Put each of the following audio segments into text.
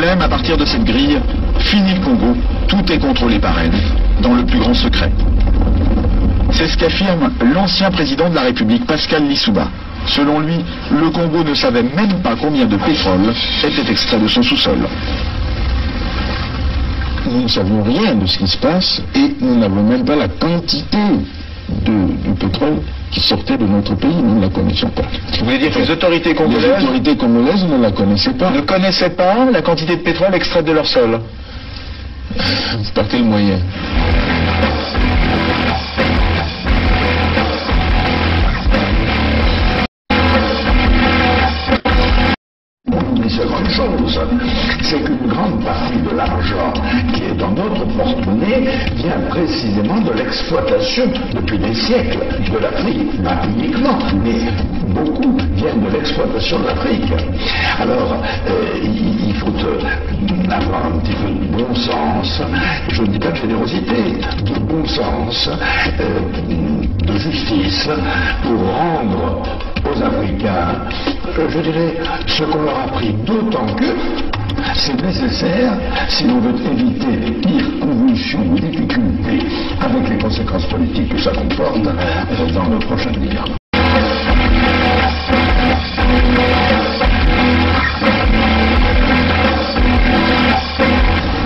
Blême, à partir de cette grille, fini le Congo, tout est contrôlé par elle, dans le plus grand secret. C'est ce qu'affirme l'ancien président de la République, Pascal Lissouba. Selon lui, le Congo ne savait même pas combien de pétrole était extrait de son sous-sol. Nous ne savions rien de ce qui se passe et nous n'avons même pas la quantité du pétrole qui sortait de notre pays, nous ne la connaissions pas. Vous voulez dire que les autorités congolaises ne la connaissaient pas. Ne connaissaient pas la quantité de pétrole extraite de leur sol? Par quel moyen? Une seconde chose, c'est qu'une grande partie de l'argent qui est dans notre porte-monnaie vient précisément de l'exploitation depuis des siècles de l'Afrique, pas uniquement, mais beaucoup viennent de l'exploitation de l'Afrique. Alors, il faut avoir un petit peu de bon sens, je ne dis pas de générosité, de bon sens, de justice, pour rendre aux Africains, je dirais, ce qu'on leur a pris, d'autant que c'est nécessaire si l'on veut éviter les pires convulsions, difficultés, avec les conséquences politiques que ça comporte dans le prochain avenir.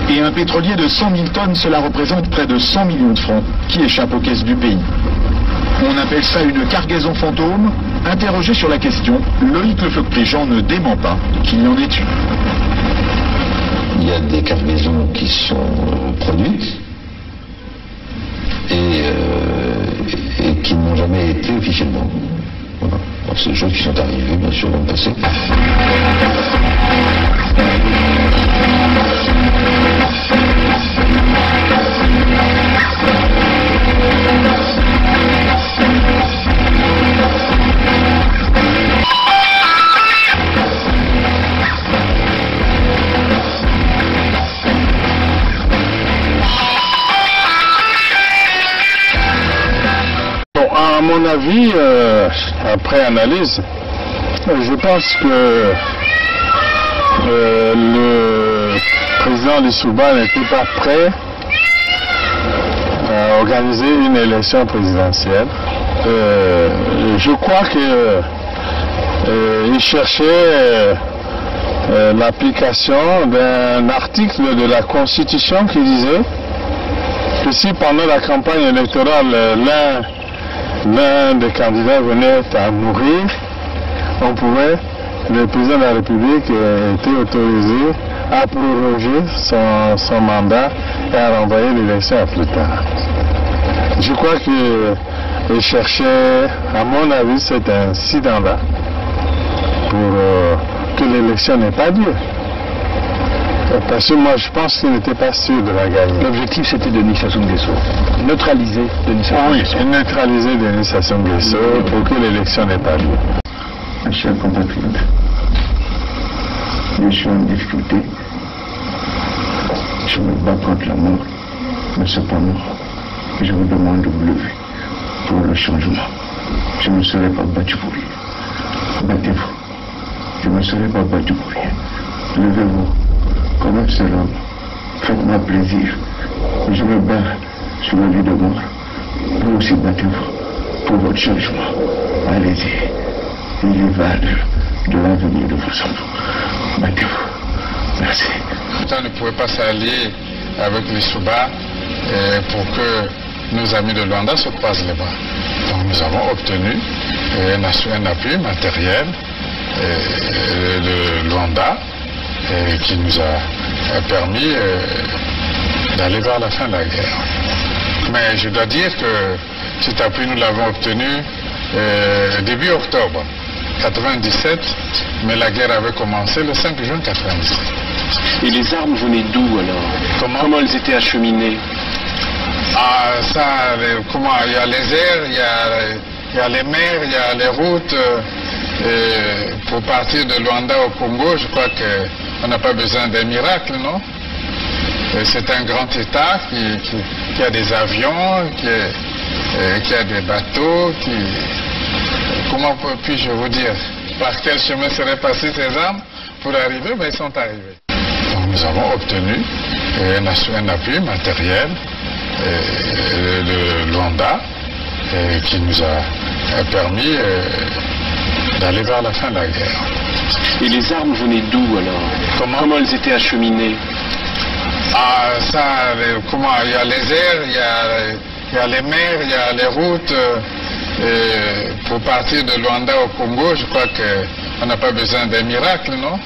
Et un pétrolier de 100 000 tonnes, cela représente près de 100 millions de francs qui échappent aux caisses du pays. On appelle ça une cargaison fantôme. Interrogé sur la question, Loïc Lefeuc-Préjean ne dément pas qu'il y en ait eu. Il y a des cargaisons qui sont produites et qui n'ont jamais été officiellement. Voilà. Alors, c'est des choses qui sont arrivées, bien sûr, dans le passé. À mon avis, après analyse, je pense que le président Lissouba n'était pas prêt à organiser une élection présidentielle. Je crois qu'il cherchait l'application d'un article de la Constitution qui disait que si pendant la campagne électorale l'un des candidats venait à mourir, le président de la République était autorisé à proroger son mandat et à renvoyer l'élection à plus tard. Je crois qu'il cherchait, à mon avis, cet incident-là pour que l'élection n'ait pas lieu. Parce que moi, je pense qu'il n'était pas sûr de la gagner. L'objectif, c'était Denis Sassou Nguesso. Neutraliser Denis Sassou Nguesso. Oui, neutraliser Denis Sassou Nguesso pour que l'élection n'ait pas lieu. Mes chers compatriotes, je suis en difficulté. Je me bats contre la mort, mais cependant, je vous demande de vous lever pour le changement. Je ne serai pas battu pour rien. Battez-vous. Je ne serai pas battu pour rien. Levez-vous. Comme un seul homme, faites-moi plaisir. Je me bats sur le lit de mort. Vous aussi battez-vous pour votre changement. Allez-y. Il y va de l'avenir de vos enfants. Battez-vous. Merci. On ne pouvait pas s'allier avec Lissouba pour que nos amis de Luanda se croisent les bras. Donc nous avons obtenu un appui matériel de Luanda qui nous a permis d'aller vers la fin de la guerre. Mais je dois dire que cet appui, nous l'avons obtenu début octobre 97, mais la guerre avait commencé le 5 juin 97. Et les armes venaient d'où alors? Comment elles étaient acheminées? Il y a les airs, il y a les mers, il y a les routes. Pour partir de Luanda au Congo, je crois qu'on n'a pas besoin d'un miracle, non? C'est un grand État qui a des avions, qui a des bateaux, comment puis-je vous dire? Par quel chemin seraient passées ces armes pour arriver? Ben, ils sont arrivés. Donc nous avons obtenu un appui matériel de Luanda qui nous a permis d'aller vers la fin de la guerre. Et les armes venaient d'où alors? Comment elles étaient acheminées? Ah, ça, il y a les airs, il y a les mers, il y a les routes. Pour partir de Luanda au Congo, je crois qu'on n'a pas besoin d'un miracle, non?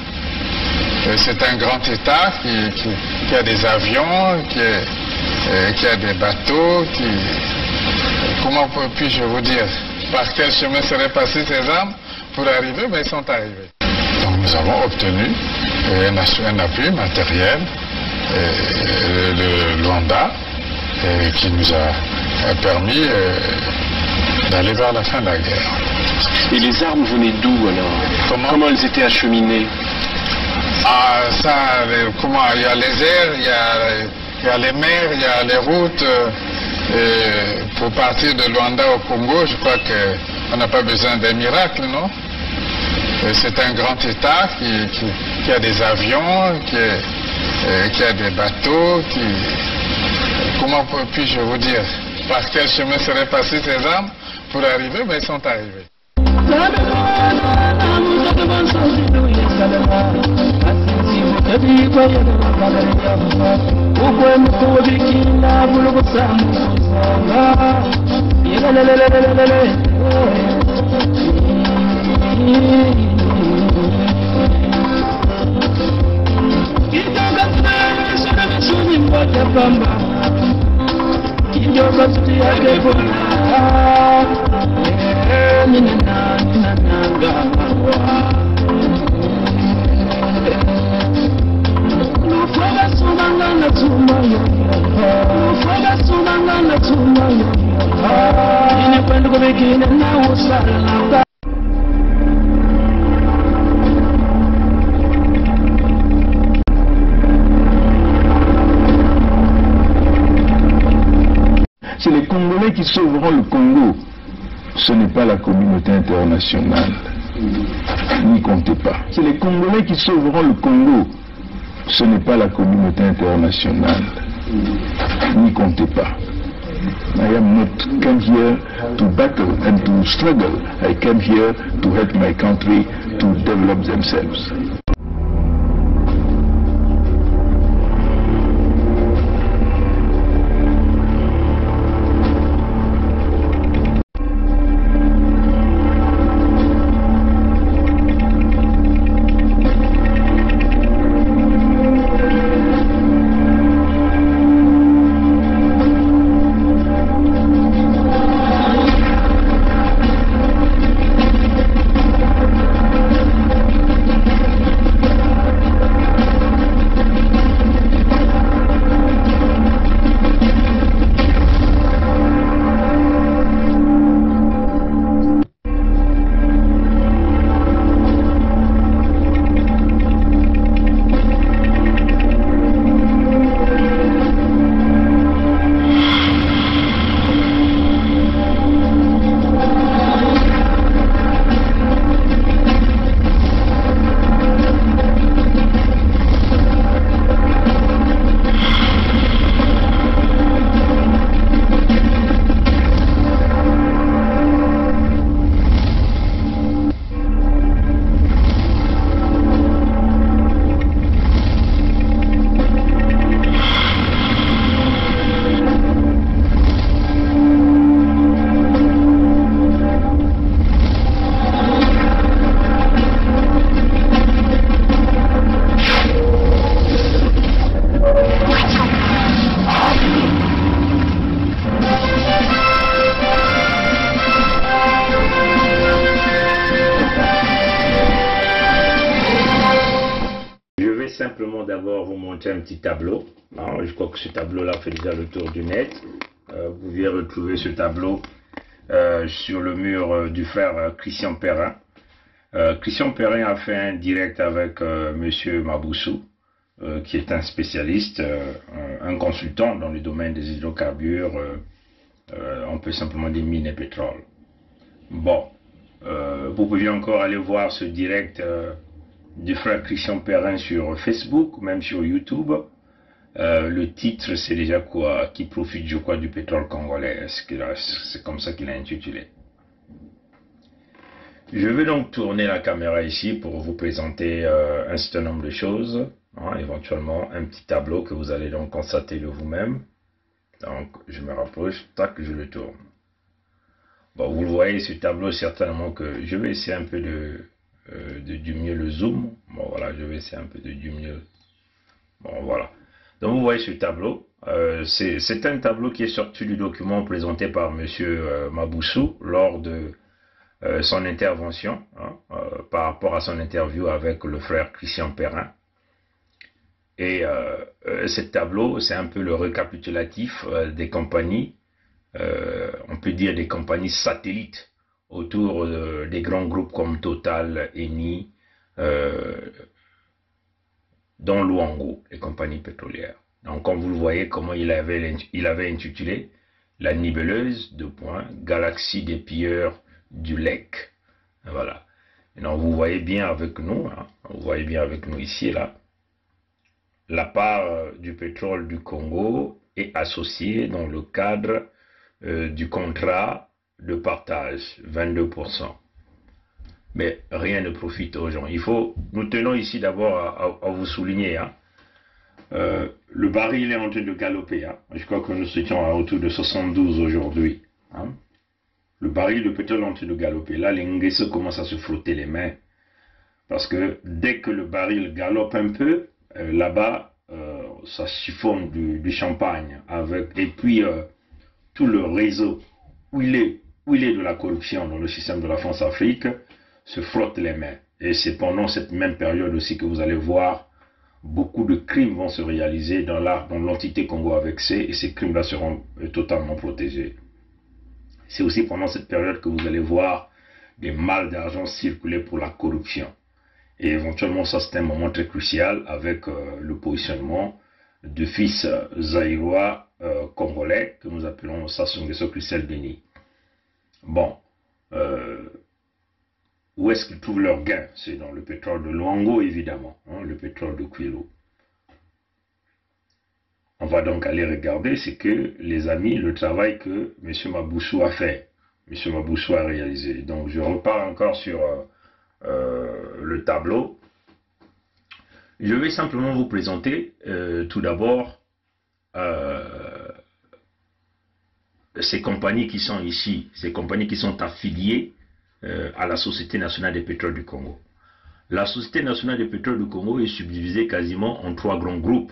C'est un grand État qui a des avions, qui a des bateaux, comment puis-je vous dire? Par quel chemin seraient passées ces armes pour arriver? Mais ils sont arrivés. Donc nous avons obtenu un appui matériel de Luanda qui nous a permis d'aller vers la fin de la guerre. Et les armes venaient d'où alors? Comment elles étaient acheminées? Ah, ça, il y a les airs, il y a les mers, il y a les routes. Pour partir de Luanda au Congo, je crois qu'on n'a pas besoin d'un miracle, non? C'est un grand État qui a des avions, qui a des bateaux, comment puis-je vous dire? Par quel chemin seraient passées ces armes pour arriver? Mais ils sont arrivés. C'est les Congolais qui sauveront le Congo. Ce n'est pas la communauté internationale. N'y comptez pas. C'est les Congolais qui sauveront le Congo. Ce n'est pas la communauté internationale. N'y comptez pas. I am not come here to battle and to struggle. I came here to help my country to develop themselves. Simplement d'abord vous montrer un petit tableau. Je crois que ce tableau-là fait déjà le tour du net. Vous pouvez retrouver ce tableau sur le mur du frère Christian Perrin. Christian Perrin a fait un direct avec Monsieur Maboussou, qui est un spécialiste, un consultant dans le domaine des hydrocarbures, on peut simplement dire mines et pétrole. Bon, vous pouvez encore aller voir ce direct du frère Christian Perrin sur Facebook, même sur YouTube. Le titre, c'est déjà quoi? Qui profite, je crois, du pétrole congolais. C'est comme ça qu'il a intitulé. Je vais donc tourner la caméra ici pour vous présenter un certain nombre de choses. Éventuellement, un petit tableau que vous allez donc constater de vous-même. Donc, je me rapproche, tac, je le tourne. Bon, vous le voyez, ce tableau, certainement que je vais essayer un peu de diminuer le zoom. Bon, voilà, je vais essayer un peu de diminuer. Bon, voilà. Donc, vous voyez ce tableau. C'est un tableau qui est sorti du document présenté par M. Maboussou lors de son intervention, par rapport à son interview avec le frère Christian Perrin. Et ce tableau, c'est un peu le récapitulatif des compagnies, on peut dire des compagnies satellites autour des grands groupes comme Total, Eni, dont Luango, les compagnies pétrolières. Donc, comme vous le voyez, comment il avait intitulé la nébuleuse, galaxie des pilleurs du Lek. Voilà. Et donc, vous voyez bien avec nous, vous voyez bien avec nous ici et là, la part du pétrole du Congo est associée dans le cadre du contrat de partage, 22%. Mais rien ne profite aux gens. Nous tenons ici d'abord à vous souligner, le baril est en train de galoper. Je crois que nous étions à autour de 72 aujourd'hui. Le baril de pétrole est en train de galoper. Là, les Nguesso commencent à se frotter les mains. Parce que dès que le baril galope un peu, là-bas, ça chiffonne du champagne. Et puis, tout le réseau où il est de la corruption dans le système de la France-Afrique se frotte les mains. Et c'est pendant cette même période aussi que vous allez voir beaucoup de crimes vont se réaliser dans l'entité Congo avec C, et ces crimes-là seront totalement protégés. C'est aussi pendant cette période que vous allez voir des malles d'argent circuler pour la corruption. Et éventuellement, ça c'est un moment très crucial avec le positionnement du fils zaïrois congolais que nous appelons Sassou Nguesso Christelle Denis. Bon, où est-ce qu'ils trouvent leur gain? C'est dans le pétrole de Luango, évidemment, le pétrole de Kwilu. On va donc aller regarder ce que, les amis, le travail que M. Maboussou a fait, M. Maboussou a réalisé. Donc je repars encore sur le tableau. Je vais simplement vous présenter tout d'abord ces compagnies qui sont ici, ces compagnies qui sont affiliées à la Société nationale des pétroles du Congo. La Société nationale des pétroles du Congo est subdivisée quasiment en 3 grands groupes.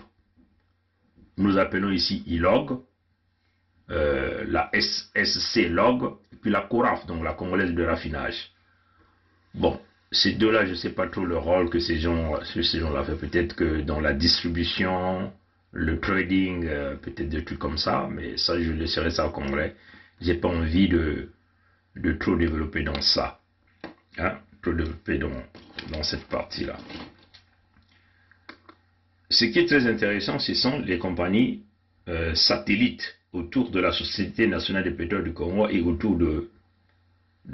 Nous appelons ici ILOG, la SC Log, et puis la CORAF, donc la Congolaise de raffinage. Bon, ces deux-là, je ne sais pas trop le rôle que ces gens-là font. Peut-être que dans la distribution, le trading, peut-être des trucs comme ça, mais ça, je laisserai ça au Congrès. J'ai pas envie de trop développer dans ça, trop développer dans cette partie-là. Ce qui est très intéressant, ce sont les compagnies satellites autour de la Société nationale des pétroles du Congo et autour de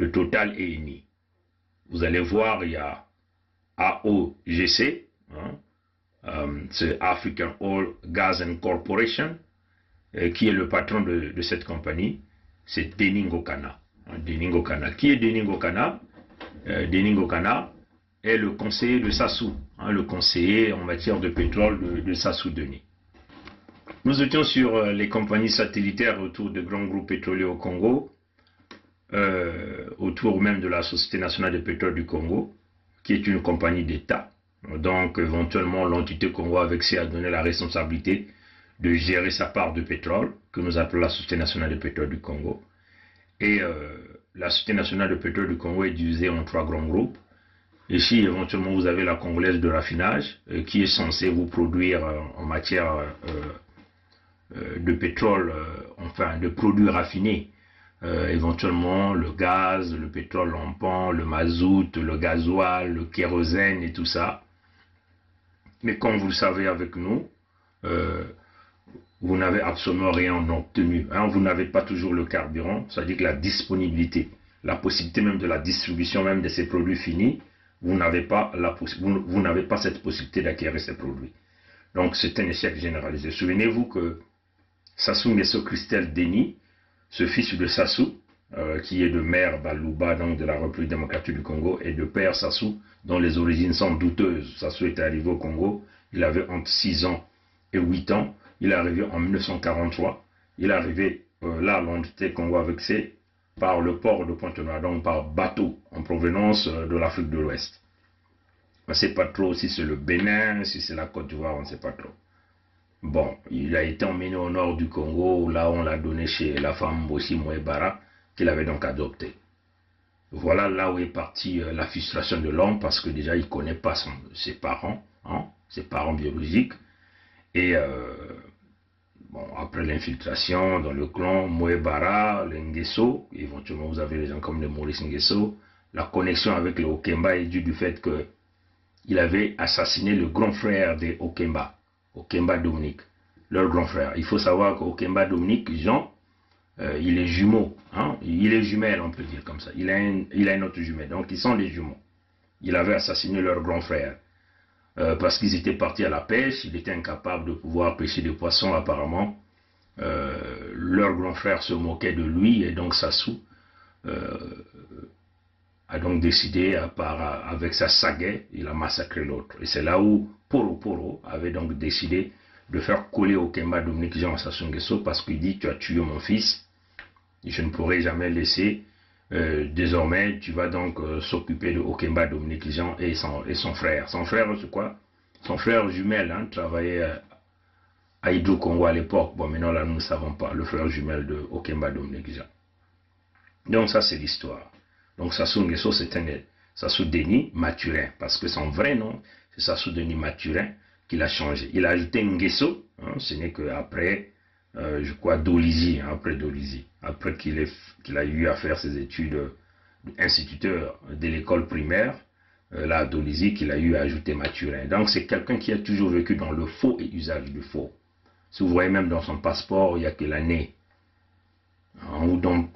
Total et Eni. Vous allez voir, il y a AOGC, c'est African Oil, Gas and Corporation, qui est le patron de cette compagnie, c'est Denis Ngokana. Denis Ngokana. Qui est Denis Ngokana? Denis Ngokana est le conseiller de Sassou, le conseiller en matière de pétrole de Sassou Denis. Nous étions sur les compagnies satellitaires autour de grands groupes pétroliers au Congo, autour même de la Société nationale de pétrole du Congo, qui est une compagnie d'État. Donc éventuellement l'entité Congo avec C a donné la responsabilité de gérer sa part de pétrole, que nous appelons la Société nationale de pétrole du Congo. Et la Société nationale de pétrole du Congo est divisée en 3 grands groupes. Ici, éventuellement, vous avez la Congolaise de raffinage, qui est censée vous produire en matière de pétrole, enfin de produits raffinés, éventuellement le gaz, le pétrole lampant, le mazout, le gasoil, le kérosène et tout ça. Mais comme vous le savez avec nous, vous n'avez absolument rien obtenu. Vous n'avez pas toujours le carburant, c'est-à-dire que la disponibilité, la possibilité même de la distribution même de ces produits finis, vous n'avez pas cette possibilité d'acquérir ces produits. Donc c'est un échec généralisé. Souvenez-vous que Sassou Nguesso Christelle Denis, ce fils de Sassou, qui est de mère Balouba, donc de la République démocratique du Congo, et de père Sassou, dont les origines sont douteuses. Sassou est arrivé au Congo, il avait entre 6 ans et 8 ans, il est arrivé en 1943, il est arrivé là à l'entité Congo avec ses par le port de Pointe-Noire, donc par bateau en provenance de l'Afrique de l'Ouest. On ne sait pas trop si c'est le Bénin, si c'est la Côte d'Ivoire, on ne sait pas trop. Bon, il a été emmené au nord du Congo, là on l'a donné chez la femme Bossi Mouebara, qu'il avait donc adopté. Voilà là où est partie la frustration de l'homme, parce que déjà il ne connaît pas ses parents biologiques. Et bon, après l'infiltration dans le clan Mouebara, les Nguesso, éventuellement vous avez les gens comme les Maurice Nguesso, la connexion avec les Okemba est due du fait qu'il avait assassiné le grand frère des Okemba, Okemba Dominique, leur grand frère. Il faut savoir qu'Okemba Dominique, Jean, il est jumeau, hein? Il est jumelle, on peut dire comme ça. Il a une autre jumelle, donc ils sont des jumeaux. Il avait assassiné leur grand frère. Parce qu'ils étaient partis à la pêche, il était incapable de pouvoir pêcher des poissons apparemment. Leur grand frère se moquait de lui et donc Sassou a donc décidé, avec sa sagaie, il a massacré l'autre. Et c'est là où Poro avait donc décidé de faire coller Okemba Dominique Jean à Sassou Nguesso parce qu'il dit: tu as tué mon fils, je ne pourrai jamais laisser. Désormais, tu vas donc s'occuper de Okemba Dominique Jean et son frère. Son frère, c'est quoi? Son frère jumelle, hein, travaillait à Hydro-Congo à l'époque. Bon, maintenant, là, nous ne savons pas. Le frère jumelle de Okemba Dominique Jean. Donc, ça, c'est l'histoire. Donc, Sassou Nguesso, c'est un Sassou Denis Mathurin. Parce que son vrai nom, c'est Sassou Denis Mathurin qu'il a changé. Il a ajouté Nguesso. Hein, ce n'est qu'après, je crois, Dolizy, hein, après Dolizy. Après qu'il a eu à faire ses études d'instituteur de l'école primaire, là à Dolizy, qu'il a eu à ajouter Mathurin. Donc c'est quelqu'un qui a toujours vécu dans le faux et usage du faux. Si vous voyez même dans son passeport, il n'y a que l'année. On vous donne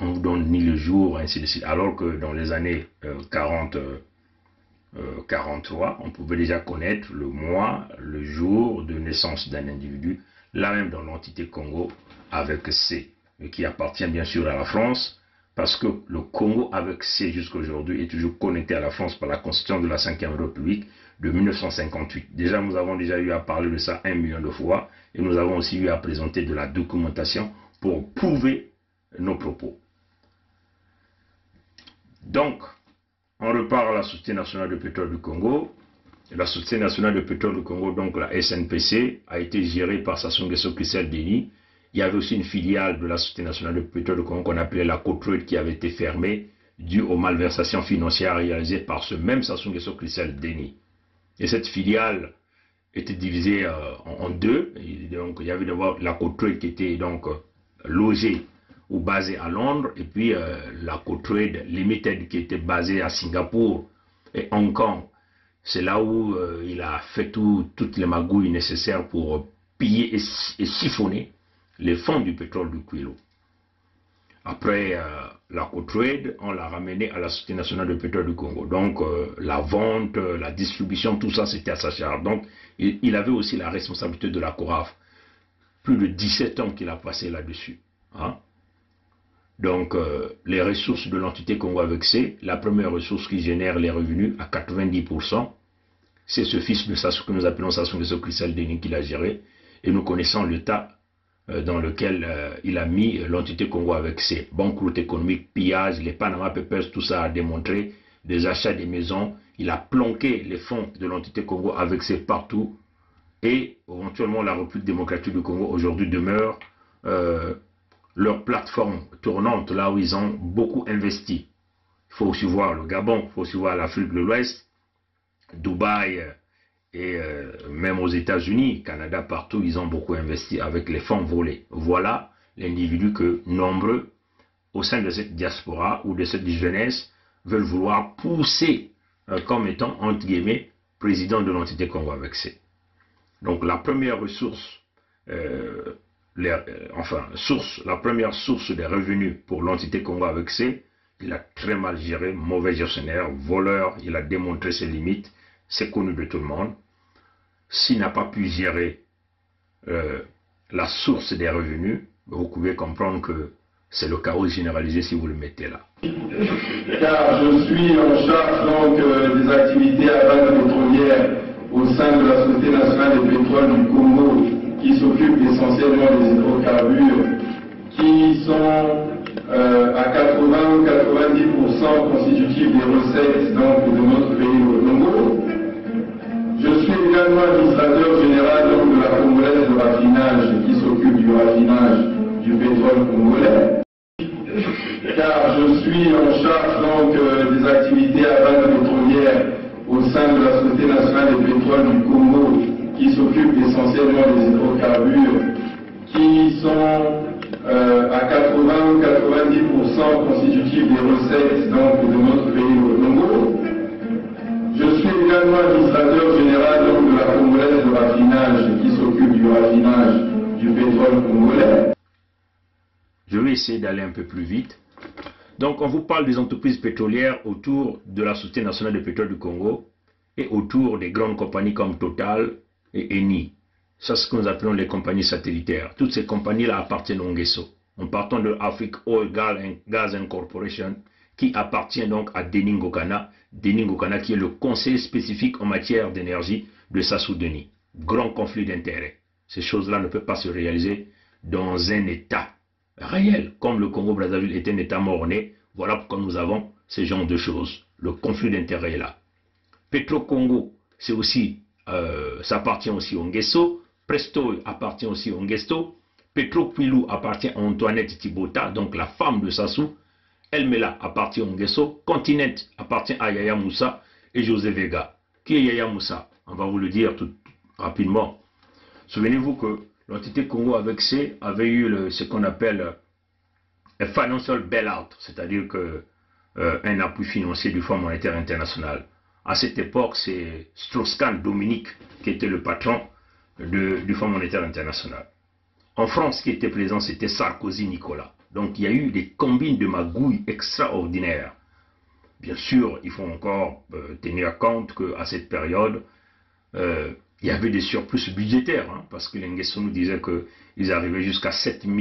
ni le jour, ainsi de suite. Alors que dans les années 43, on pouvait déjà connaître le mois, le jour de naissance d'un individu, là même dans l'entité Congo avec C, qui appartient bien sûr à la France, parce que le Congo avec C jusqu'à aujourd'hui est toujours connecté à la France par la constitution de la 5e République de 1958. Déjà, nous avons déjà eu à parler de ça 1 million de fois, et nous avons aussi eu à présenter de la documentation pour prouver nos propos. Donc, on repart à la Société nationale de pétrole du Congo. La Société nationale de pétrole du Congo, donc la SNPC, a été gérée par Sassou Nguesso Christelle Denis. Il y avait aussi une filiale de la Société nationale de pétrole du Congo qu'on appelait la Côte-Trade qui avait été fermée due aux malversations financières réalisées par ce même Sassou Nguesso Christelle Denis. Et cette filiale était divisée en deux. Et donc, il y avait d'abord la Côte-Trade qui était donc logée ou basée à Londres, et puis la Côte-Trade Limited qui était basée à Singapour et Hong Kong. C'est là où il a fait toutes les magouilles nécessaires pour piller et siphonner les fonds du pétrole du Kwilu. Après la Côte-Trade, on l'a ramené à la Société nationale de pétrole du Congo. Donc la vente, la distribution, tout ça c'était à sa charge. Donc il avait aussi la responsabilité de la CORAF. Plus de 17 ans qu'il a passé là-dessus. Hein? Donc les ressources de l'entité Congo avec C, la première ressource qui génère les revenus à 90%, c'est ce fils de Sassou que nous appelons Sassou Nguesso Christelle Denis qui l'a géré. Et nous connaissons l'état dans lequel il a mis l'entité Congo avec ses banqueroutes économiques, pillages, les Panama Papers, tout ça a démontré, des achats des maisons. Il a planqué les fonds de l'entité Congo avec ses partout. Et éventuellement la République démocratique du Congo aujourd'hui demeure leur plateforme tournante, là où ils ont beaucoup investi. Il faut aussi voir le Gabon, il faut aussi voir l'Afrique de l'Ouest, Dubaï, et même aux États-Unis, Canada, partout, ils ont beaucoup investi avec les fonds volés. Voilà l'individu que nombreux, au sein de cette diaspora ou de cette jeunesse, veulent vouloir pousser comme étant, entre guillemets, président de l'entité Congo avec C. Donc la première ressource, la première source des revenus pour l'entité Congo avec C, Il a très mal géré, mauvais gestionnaire, voleur, il a démontré ses limites, c'est connu de tout le monde. S'il n'a pas pu gérer la source des revenus, vous pouvez comprendre que c'est le chaos généralisé si vous le mettez là. Car je suis en charge donc des activités à base pétrolière au sein de la Société nationale des pétroles du Congo, qui s'occupe essentiellement des hydrocarbures, qui sont à 80 ou 90% constitutifs des recettes donc, de notre pays, le Congo. Je suis également administrateur général donc, de la Congolaise de raffinage, qui s'occupe du raffinage du pétrole congolais. Car je suis en charge donc des activités à base pétrolière au sein de la Société nationale des pétroles du Congo, qui s'occupe essentiellement des hydrocarbures, qui sont à 80 ou 90% constitutifs des recettes donc, de notre pays, le Congo. Je suis également administrateur général donc, de la Congolaise de raffinage, qui s'occupe du raffinage du pétrole congolais. Je vais essayer d'aller un peu plus vite. Donc, on vous parle des entreprises pétrolières autour de la Société nationale de pétrole du Congo et autour des grandes compagnies comme Total et Eni. C'est ce que nous appelons les compagnies satellitaires. Toutes ces compagnies-là appartiennent au Nguesso. En partant de Afrique Oil Gas Corporation, qui appartient donc à Denis Ngokana. Denis Ngokana qui est le conseiller spécifique en matière d'énergie de Sassou Denis. Grand conflit d'intérêts. Ces choses-là ne peuvent pas se réaliser dans un État réel. Comme le Congo-Brazzaville est un État mort-né, voilà pourquoi nous avons ce genre de choses. Le conflit d'intérêts est là. Petro-Congo, c'est aussi, ça appartient aussi au Nguesso. Presto appartient aussi au Nguesso. Petro-Kwilu appartient à Antoinette Thibota, donc la femme de Sassou. Elmela appartient au Nguesso. Continent appartient à Yaya Moussa et José Vega. Qui est Yaya Moussa? On va vous le dire tout rapidement. Souvenez-vous que l'entité Congo avec C avait eu ce qu'on appelle un financial bailout, c'est-à-dire un appui financier du Fonds monétaire international. À cette époque, c'est Strauss-Kahn Dominique qui était le patron du Fonds monétaire international. En France, qui était présent, c'était Sarkozy Nicolas. Donc il y a eu des combines de magouilles extraordinaires. Bien sûr, il faut encore tenir compte qu'à cette période, il y avait des surplus budgétaires, hein, parce que les Nguesso nous disaient qu'ils arrivaient jusqu'à 7 000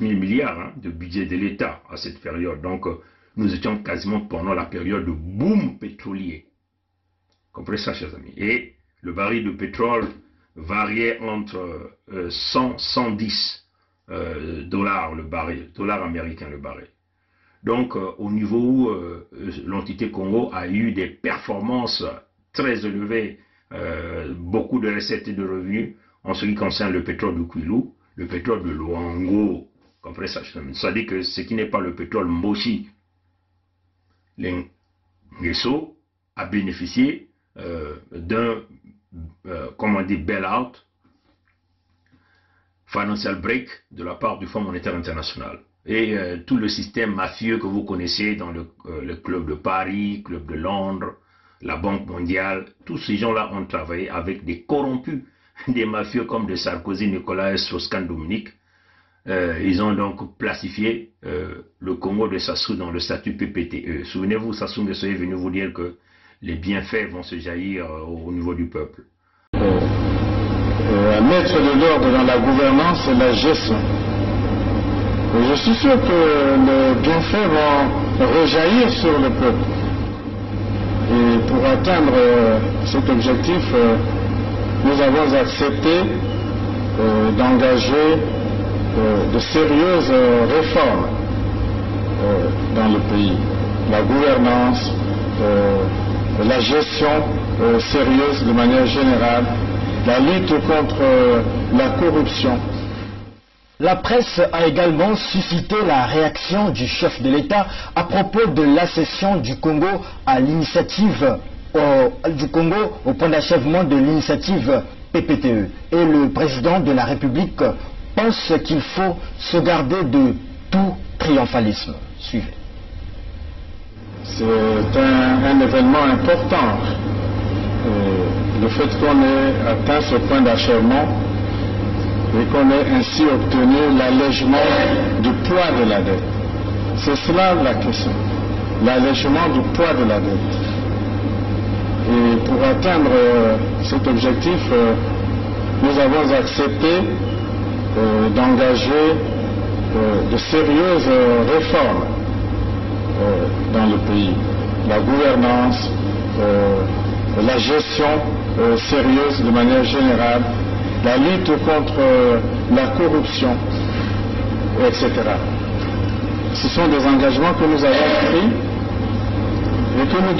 milliards hein, de budget de l'État à cette période. Donc nous étions quasiment pendant la période de boom pétrolier. Comprenez ça, chers amis. Et le baril de pétrole variait entre 100 et 110 dollars le baril, dollars américains le baril. Donc au niveau où l'entité Congo a eu des performances très élevées, beaucoup de recettes et de revenus en ce qui concerne le pétrole de Kwilu, le pétrole de Luango, comprenez ça, c'est-à-dire que ce qui n'est pas le pétrole Moshi, Nguesso a bénéficié d'un comment dire, bailout, financial break de la part du Fonds monétaire international. Et tout le système mafieux que vous connaissez dans le club de Paris, club de Londres, la Banque mondiale, tous ces gens-là ont travaillé avec des corrompus, des mafieux comme de Sarkozy, Nicolas et Strauss-Kahn Dominique. Ils ont donc placifié le Congo de Sassou dans le statut PPTE. Souvenez-vous, Sassou Nguesso est venu vous dire que les bienfaits vont se jaillir au niveau du peuple. Mettre de l'ordre dans la gouvernance et la gestion. Et je suis sûr que les bienfaits vont rejaillir sur le peuple. Et pour atteindre cet objectif, nous avons accepté d'engager de sérieuses réformes dans le pays. La gouvernance, la gestion sérieuse de manière générale, la lutte contre la corruption. La presse a également suscité la réaction du chef de l'État à propos de l'accession du Congo à l'initiative au point d'achèvement de l'initiative PPTE. Et le président de la République pense qu'il faut se garder de tout triomphalisme. Suivez. C'est un événement important. Le fait qu'on ait atteint ce point d'achèvement et qu'on ait ainsi obtenu l'allègement du poids de la dette, C'est cela la question, l'allègement du poids de la dette. Et pour atteindre cet objectif, nous avons accepté d'engager de sérieuses réformes dans le pays. La gouvernance, la gestion sérieuse de manière générale, la lutte contre la corruption, etc. Ce sont des engagements que nous avons pris et que nous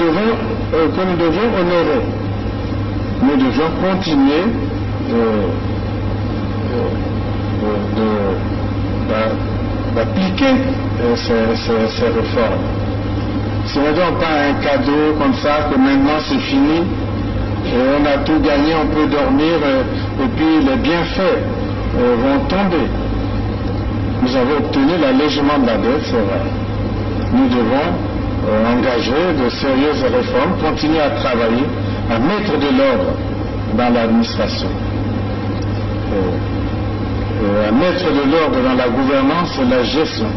devions honorer. Nous devions continuer d'appliquer ces réformes. Ce n'est donc pas un cadeau comme ça que maintenant c'est fini et on a tout gagné, on peut dormir et puis les bienfaits vont tomber. Nous avons obtenu l'allègement de la dette, c'est vrai. Nous devons engager de sérieuses réformes, continuer à travailler, à mettre de l'ordre dans l'administration, à mettre de l'ordre dans la gouvernance et la gestion.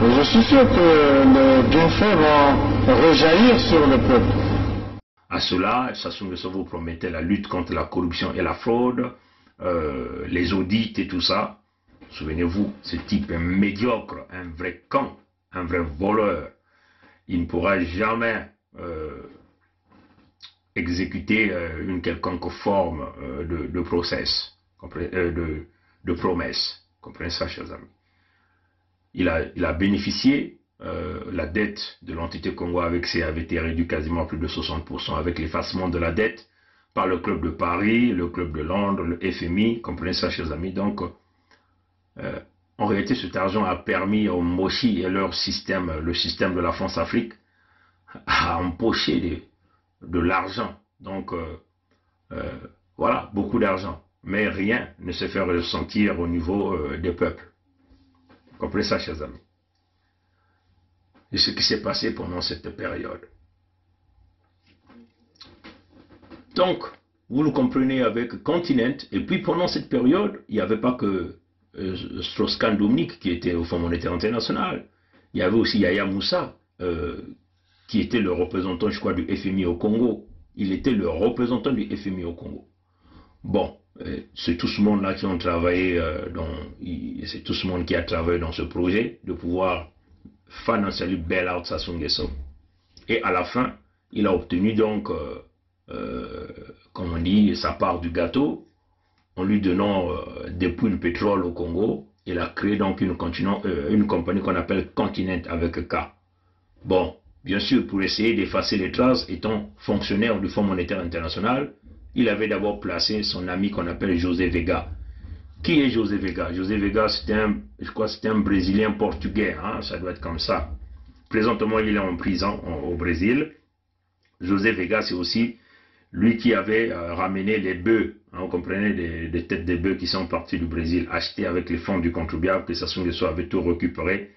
Et je suis sûr que les bienfaits vont rejaillir sur le peuple. À cela, Sassou Nguesso vous promettait la lutte contre la corruption et la fraude, les audits et tout ça. Souvenez-vous, ce type est médiocre, un vrai con, un vrai voleur. Il ne pourra jamais exécuter une quelconque forme de process, de promesse. Comprenez ça, chers amis. Il a bénéficié, la dette de l'entité Congo avait été réduite quasiment à plus de 60% avec l'effacement de la dette par le Club de Paris, le Club de Londres, le FMI. Comprenez ça, chers amis. Donc, en réalité, cet argent a permis aux Moshi et leur système, le système de la France-Afrique, à empocher de l'argent. Donc, voilà, beaucoup d'argent. Mais rien ne se fait ressentir au niveau des peuples. Vous comprenez ça, chers amis? Et ce qui s'est passé pendant cette période. Donc, vous le comprenez avec Continent. Et puis, pendant cette période, il n'y avait pas que Strauss-Kahn Dominique qui était au Fonds monétaire international. Il y avait aussi Yaya Moussa qui était le représentant, je crois, du FMI au Congo. Il était le représentant du FMI au Congo. Bon, c'est tout ce monde-là qui ont travaillé c'est tout ce monde qui a travaillé dans ce projet de pouvoir financially bail out Sassou Nguesso. Et à la fin, il a obtenu donc, comme on dit, sa part du gâteau. En lui donnant des puits de pétrole au Congo, il a créé donc une compagnie qu'on appelle Continent avec K. Bon, bien sûr, pour essayer d'effacer les traces, étant fonctionnaire du Fonds monétaire international, il avait d'abord placé son ami qu'on appelle José Vega. Qui est José Vega? José Vega, je crois que c'était un Brésilien portugais, hein, ça doit être comme ça. Présentement, il est en prison au Brésil. José Vega, c'est aussi lui qui avait ramené les bœufs, hein, vous comprenez, des têtes de bœufs qui sont partis du Brésil, achetés avec les fonds du contribuable, que Sassou Nguesso avait tout récupéré,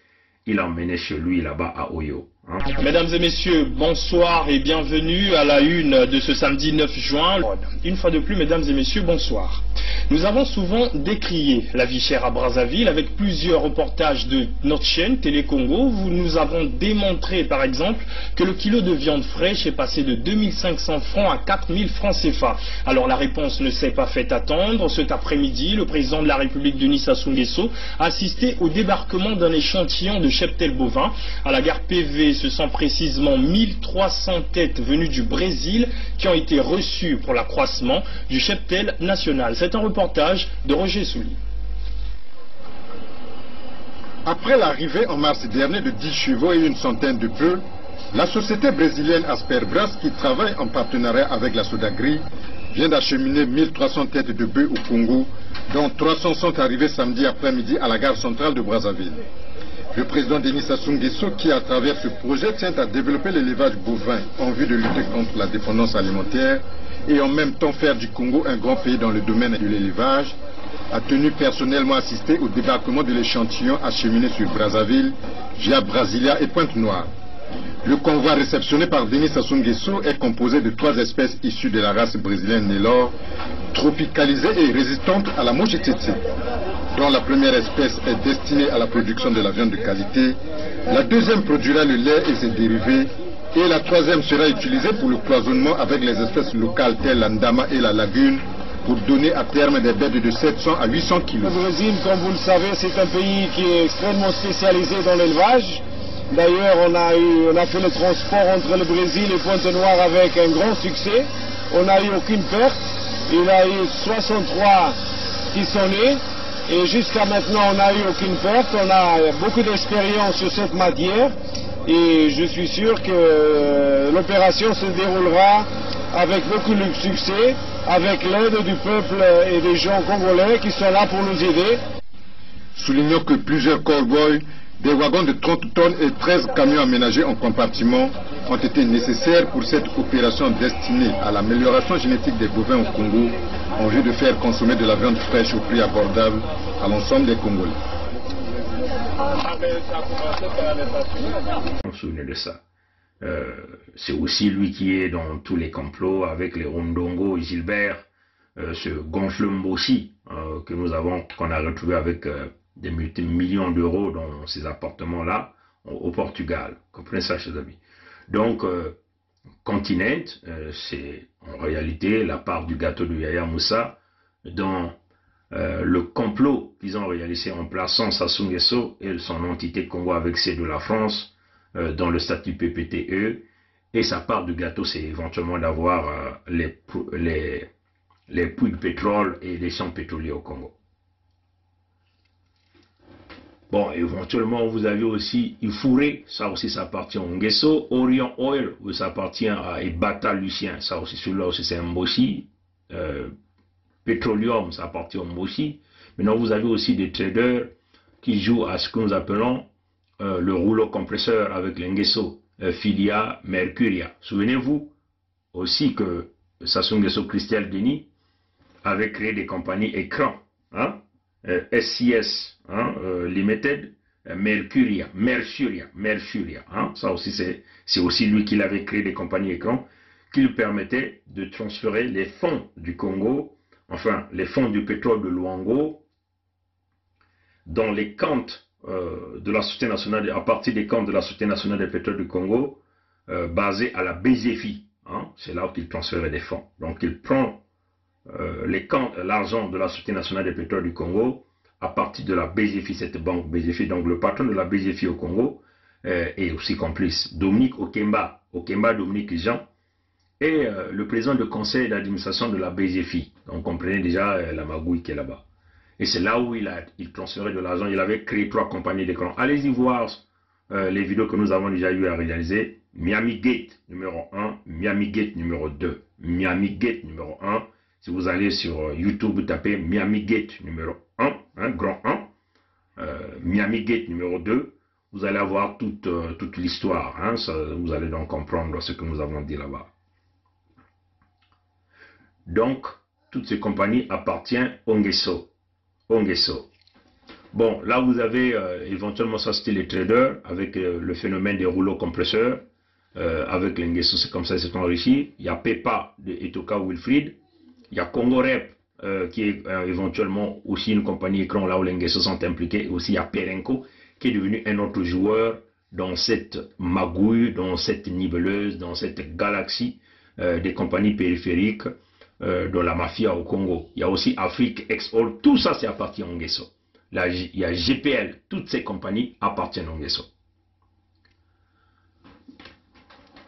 il l'a emmené chez lui là-bas à Oyo. Hein. Mesdames et messieurs, bonsoir et bienvenue à la une de ce samedi 9 juin. Une fois de plus, mesdames et messieurs, bonsoir. Nous avons souvent décrié la vie chère à Brazzaville avec plusieurs reportages de notre chaîne Télé Congo. Nous avons démontré par exemple que le kilo de viande fraîche est passé de 2500 francs à 4000 francs CFA. Alors la réponse ne s'est pas fait attendre. Cet après-midi, le président de la République Denis Sassou Nguesso a assisté au débarquement d'un échantillon de cheptel bovin à la gare PV. Ce sont précisément 1300 têtes venues du Brésil qui ont été reçues pour l'accroissement du cheptel national. C'est un reportage de Roger Souli. Après l'arrivée en mars dernier de 10 chevaux et une centaine de bœufs, la société brésilienne Asperbras, qui travaille en partenariat avec la Sodagri, vient d'acheminer 1300 têtes de bœufs au Congo, dont 300 sont arrivés samedi après-midi à la gare centrale de Brazzaville. Le président Denis Sassou Nguesso, qui à travers ce projet tient à développer l'élevage bovin en vue de lutter contre la dépendance alimentaire et en même temps faire du Congo un grand pays dans le domaine de l'élevage, a tenu personnellement assister au débarquement de l'échantillon acheminé sur Brazzaville via Brasilia et Pointe-Noire. Le convoi réceptionné par Denis Sassou Nguesso est composé de 3 espèces issues de la race brésilienne Nelore, tropicalisée et résistante à la mouche tsetse, dont la première espèce est destinée à la production de la viande de qualité, la deuxième produira le lait et ses dérivés, et la troisième sera utilisée pour le cloisonnement avec les espèces locales telles la ndama et la lagune, pour donner à terme des bêtes de 700 à 800 kg. Le Brésil, comme vous le savez, c'est un pays qui est extrêmement spécialisé dans l'élevage. D'ailleurs, on a fait le transport entre le Brésil et Pointe-Noire avec un grand succès. On n'a eu aucune perte. Il y a eu 63 qui sont nés. Et jusqu'à maintenant, on n'a eu aucune perte. On a beaucoup d'expérience sur cette matière. Et je suis sûr que l'opération se déroulera avec beaucoup de succès, avec l'aide du peuple et des gens congolais qui sont là pour nous aider. Soulignons que plusieurs cow-boys, des wagons de 30 tonnes et 13 camions aménagés en compartiments ont été nécessaires pour cette opération destinée à l'amélioration génétique des bovins au Congo en vue de faire consommer de la viande fraîche au prix abordable à l'ensemble des Congolais. On se souvient de ça. C'est aussi lui qui est dans tous les complots avec les Rondongo et Gilbert, ce Gonflumboshi qu'on a retrouvé avec des millions d'euros dans ces appartements-là au Portugal. Comprenez ça, chers amis. Donc, Continent, c'est en réalité la part du gâteau de Yaya Moussa dans le complot qu'ils ont réalisé en plaçant Sassou Nguesso et son entité Congo avec celle de la France dans le statut PPTE, et sa part du gâteau, c'est éventuellement d'avoir les puits de pétrole et les champs pétroliers au Congo. Bon, éventuellement, vous avez aussi Ifouré, ça aussi, ça appartient au Nguesso. Orion Oil, ça appartient à Ebata Lucien, ça aussi, celui-là aussi, c'est un Mboshi. Petroleum, ça appartient au Mboshi. Maintenant, vous avez aussi des traders qui jouent à ce que nous appelons le rouleau compresseur avec le Nguesso, Filia, Mercuria. Souvenez-vous aussi que Sassou Nguesso Christian Denis avait créé des compagnies écrans, hein? SCS Limited, Mercuria, hein? Ça aussi c'est aussi lui qui avait créé des compagnies écrans qui lui permettaient de transférer les fonds du Congo, enfin les fonds du pétrole de Luango, dans les comptes de la Société nationale, à partir des comptes de la Société nationale des pétroles du Congo, basés à la BZFI, hein? C'est là où il transférait des fonds. Donc il prend l'argent de la Société nationale des pétroles du Congo à partir de la BZFI, cette banque BZFI. Donc le patron de la BZFI au Congo est aussi complice, Dominique Okemba Dominique Jean, et le président du conseil d'administration de la BZFI. Donc comprenez déjà la magouille qui est là-bas. Et c'est là où il transférait de l'argent. Il avait créé 3 compagnies d'écran. Allez-y voir les vidéos que nous avons déjà eu à réaliser. Miami Gate numéro 1, Miami Gate numéro 2, Miami Gate numéro 1. Si vous allez sur YouTube, vous tapez Miami Gate numéro 1, hein, grand 1, Miami Gate numéro 2, vous allez avoir toute l'histoire. Hein, vous allez donc comprendre ce que nous avons dit là-bas. Donc, toutes ces compagnies appartiennent au Nguesso. Bon, là vous avez éventuellement, ça c'était les traders, avec le phénomène des rouleaux compresseurs, avec les Nguesso, c'est comme ça qu'ils s'est enrichi. Il y a Pepa de Etoka Wilfried. Il y a Congo Rep, qui est éventuellement aussi une compagnie écran là où les Nguesso sont impliqués. Et aussi il y a Perenco, qui est devenu un autre joueur dans cette magouille, dans cette niveleuse, dans cette galaxie des compagnies périphériques de la mafia au Congo. Il y a aussi Afrique Export, tout ça c'est appartient au Nguesso. Là, il y a GPL, toutes ces compagnies appartiennent au Nguesso.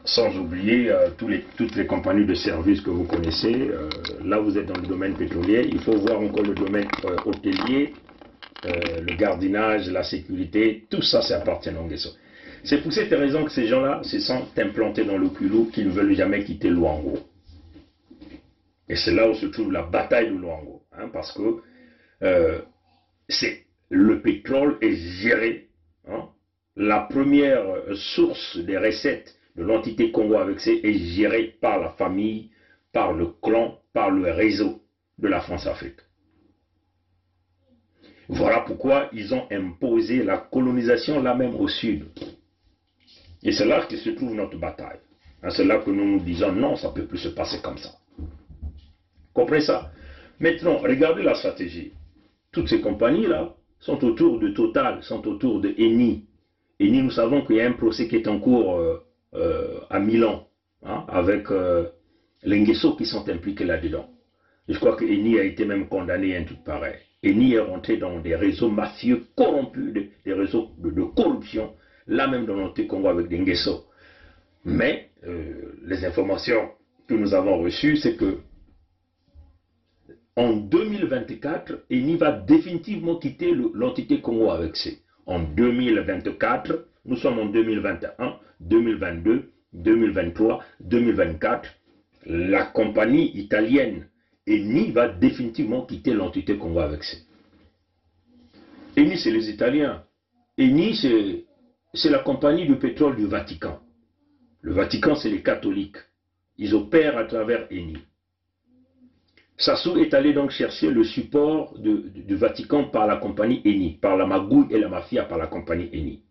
Sans oublier toutes les compagnies de services que vous connaissez. Là, vous êtes dans le domaine pétrolier. Il faut voir encore le domaine hôtelier, le gardiennage, la sécurité. Tout ça, ça appartient au Nguesso. C'est pour cette raison que ces gens-là se sont implantés dans le culot, qu'ils ne veulent jamais quitter Luango. Et c'est là où se trouve la bataille de Luango. Hein, parce que le pétrole est géré. Hein, la première source des recettes de l'entité Congo avec C est gérée par la famille, par le clan, par le réseau de la France-Afrique. Voilà pourquoi ils ont imposé la colonisation là même au sud. Et c'est là que se trouve notre bataille. C'est là que nous nous disons non, ça ne peut plus se passer comme ça. Comprenez ça? Maintenant, regardez la stratégie. Toutes ces compagnies-là sont autour de Total, sont autour de Eni. Eni, nous savons qu'il y a un procès qui est en cours à Milan, avec les Nguesso qui sont impliqués là-dedans. Je crois que Eni a été même condamné à un truc pareil. Eni est rentré dans des réseaux mafieux corrompus, des réseaux de corruption, là même dans notre Congo avec des Nguesso. Mais les informations que nous avons reçues, c'est que en 2024, Eni va définitivement quitter l'entité Congo avec C. En 2024, nous sommes en 2021, 2022, 2023, 2024, la compagnie italienne Eni va définitivement quitter l'entité Congo avec C. Eni, c'est les Italiens. Eni, c'est la compagnie du pétrole du Vatican. Le Vatican, c'est les catholiques. Ils opèrent à travers Eni. Sassou est allé donc chercher le support du Vatican par la compagnie Eni, par la magouille et la mafia par la compagnie Eni.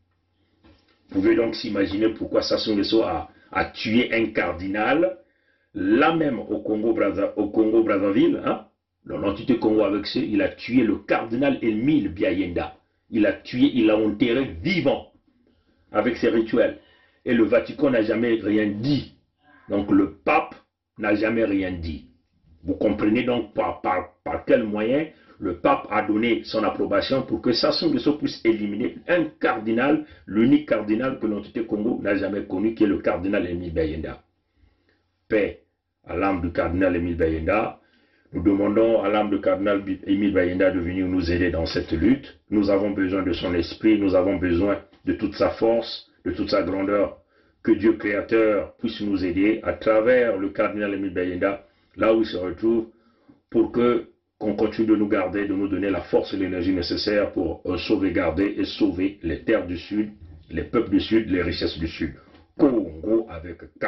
Vous pouvez donc s'imaginer pourquoi Sassou Nguesso a tué un cardinal, là même au Congo-Brazzaville, dans l'entité Congo avec C, il a tué le cardinal Émile Biayenda. Il l'a enterré vivant avec ses rituels. Et le Vatican n'a jamais rien dit. Donc le pape n'a jamais rien dit. Vous comprenez donc par quel moyen le pape a donné son approbation pour que Sassou Nguesso puisse éliminer un cardinal, l'unique cardinal que l'entité Congo n'a jamais connu, qui est le cardinal Émile Biayenda. Paix à l'âme du cardinal Émile Biayenda. Nous demandons à l'âme du cardinal Émile Biayenda de venir nous aider dans cette lutte. Nous avons besoin de son esprit, nous avons besoin de toute sa force, de toute sa grandeur. Que Dieu créateur puisse nous aider à travers le cardinal Émile Biayenda, là où il se retrouve, pour qu'on continue de nous garder, de nous donner la force et l'énergie nécessaire pour sauvegarder et sauver les terres du Sud, les peuples du Sud, les richesses du Sud. Congo avec K.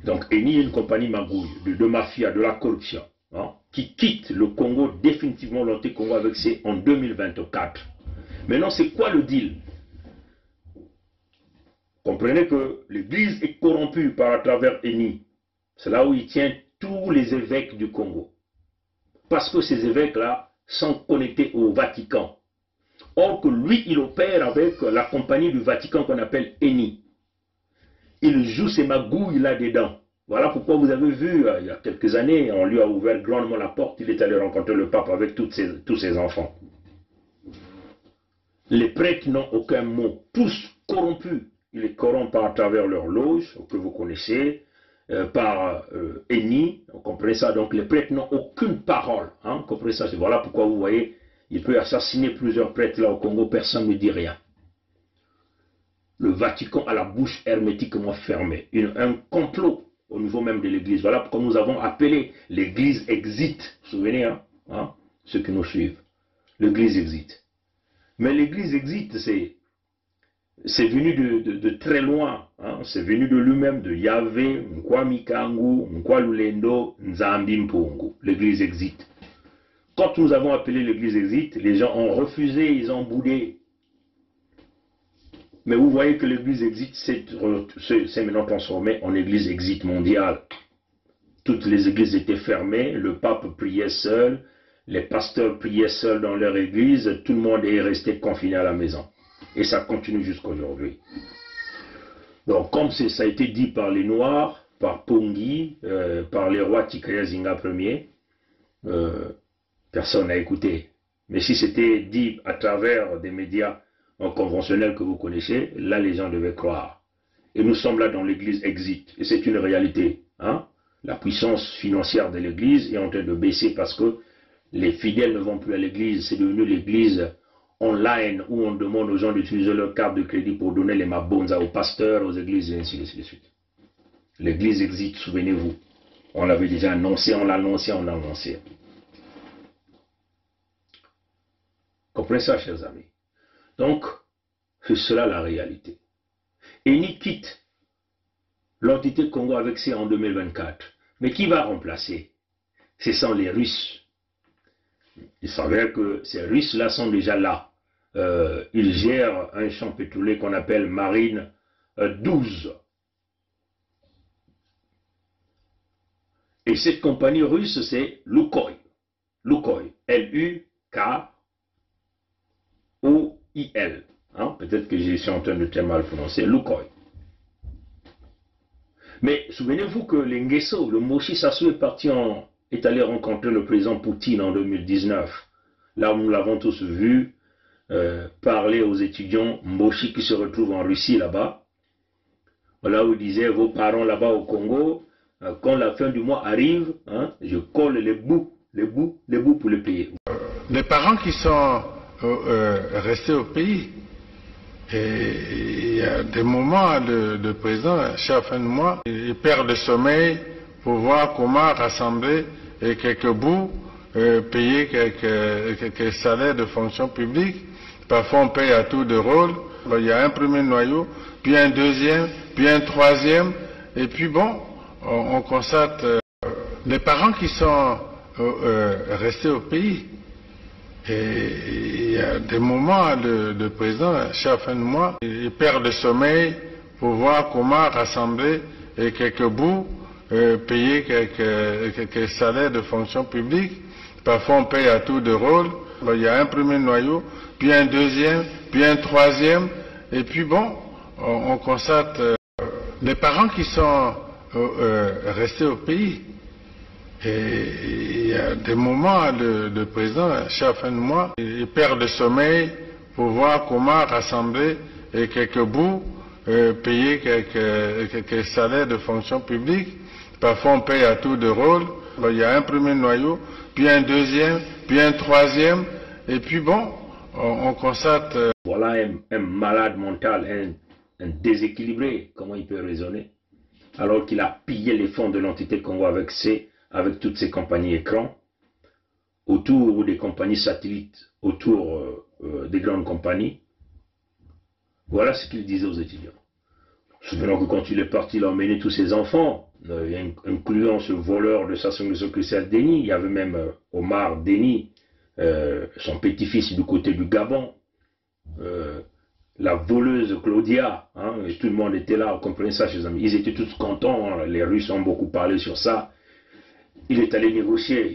Donc Eni est une compagnie magouille, de mafia, de la corruption, qui quitte le Congo définitivement, l'entité Congo avec C en 2024. Maintenant, c'est quoi le deal? Comprenez que l'Église est corrompue par à travers Eni. C'est là où il tient tous les évêques du Congo. Parce que ces évêques-là sont connectés au Vatican. Or que lui, il opère avec la compagnie du Vatican qu'on appelle Eni. Il joue ces magouilles là-dedans. Voilà pourquoi vous avez vu, il y a quelques années, on lui a ouvert grandement la porte, il est allé rencontrer le pape avec tous ses enfants. Les prêtres n'ont aucun mot, tous corrompus. Ils les corrompent à travers leur loge, que vous connaissez, par Eni, vous comprenez ça, donc les prêtres n'ont aucune parole, vous comprenez ça, voilà pourquoi vous voyez, il peut assassiner plusieurs prêtres là au Congo, personne ne dit rien. Le Vatican a la bouche hermétiquement fermée, un complot au niveau même de l'Église, voilà pourquoi nous avons appelé l'Église exit, vous vous souvenez, ceux qui nous suivent, l'Église exit. Mais l'Église exit, c'est venu de très loin, c'est venu de lui-même, de Yahvé, Nkwamikangu, Nkwalulendo, Nzambi Mpongo, l'Église exit. Quand nous avons appelé l'Église exit, les gens ont refusé, ils ont boudé. Mais vous voyez que l'Église exit s'est maintenant transformée en Église exit mondiale. Toutes les églises étaient fermées, le pape priait seul, les pasteurs priaient seuls dans leur église, tout le monde est resté confiné à la maison. Et ça continue jusqu'à aujourd'hui. Donc, comme ça a été dit par les Noirs, par Pongi, par les rois Tikaya Zinga Ier, personne n'a écouté. Mais si c'était dit à travers des médias conventionnels que vous connaissez, là les gens devaient croire. Et nous sommes là dans l'église exit. Et c'est une réalité. La puissance financière de l'église est en train de baisser parce que les fidèles ne vont plus à l'église. C'est devenu l'église online où on demande aux gens d'utiliser leur carte de crédit pour donner les mabonza aux pasteurs, aux églises et ainsi de suite. L'église exit, souvenez-vous. On l'avait déjà annoncé, on l'a annoncé, on l'a annoncé. Comprenez ça, chers amis. Donc, c'est cela la réalité. Eni quitte l'entité Congo avec C en 2024. Mais qui va remplacer? Ce sont les Russes. Il s'avère que ces Russes-là sont déjà là. il gère un champ pétrolier qu'on appelle Marine 12. Et cette compagnie russe, c'est Lukoil. Lukoil. L-U-K-O-I-L. Hein? Peut-être que je suis en train de très mal prononcer. Lukoil. Mais souvenez-vous que l'Nguesso, le Moshi Sassou est allé rencontrer le président Poutine en 2019. Là où nous l'avons tous vu parler aux étudiants Moshi qui se retrouvent en Russie là-bas. Là où il disait vos parents là-bas au Congo, quand la fin du mois arrive, hein, je colle les bouts pour les payer. Les parents qui sont restés au pays, et il y a des moments, le président, chaque fin de mois, il perd le sommeil pour voir comment rassembler quelques bouts, payer quelques salaires de fonction publique. Parfois on paye à tour de rôle. Il y a un premier noyau, puis un deuxième, puis un troisième, et puis bon, on constate les parents qui sont restés au pays. Et il y a des moments, le président, chaque fin de mois, il perd le sommeil pour voir comment rassembler quelques bouts, payer quelques salaires de fonction publique. Parfois on paye à tour de rôle. Il y a un premier noyau, puis un deuxième, puis un troisième, et puis bon, on constate les parents qui sont restés au pays. Et il y a des moments, le président, chaque fin de mois, il perd le sommeil pour voir comment rassembler quelques bouts, payer quelques salaires de fonction publique. Parfois on paye à tour de rôle. Il y a un premier noyau, puis un deuxième, puis un troisième, et puis bon, on constate... Voilà un malade mental, un déséquilibré, comment il peut raisonner, alors qu'il a pillé les fonds de l'entité Congo avec toutes ces compagnies écrans, autour des compagnies satellites, autour des grandes compagnies. Voilà ce qu'il disait aux étudiants. Souvenons que quand il est parti, il a emmené tous ses enfants, incluant ce voleur de Sassou Nguesso Christelle Denis. Il y avait même Omar Denis, son petit-fils du côté du Gabon, la voleuse Claudia, hein, tout le monde était là, vous comprenez ça, chers amis. Ils étaient tous contents, hein, les Russes ont beaucoup parlé sur ça. Il est allé négocier,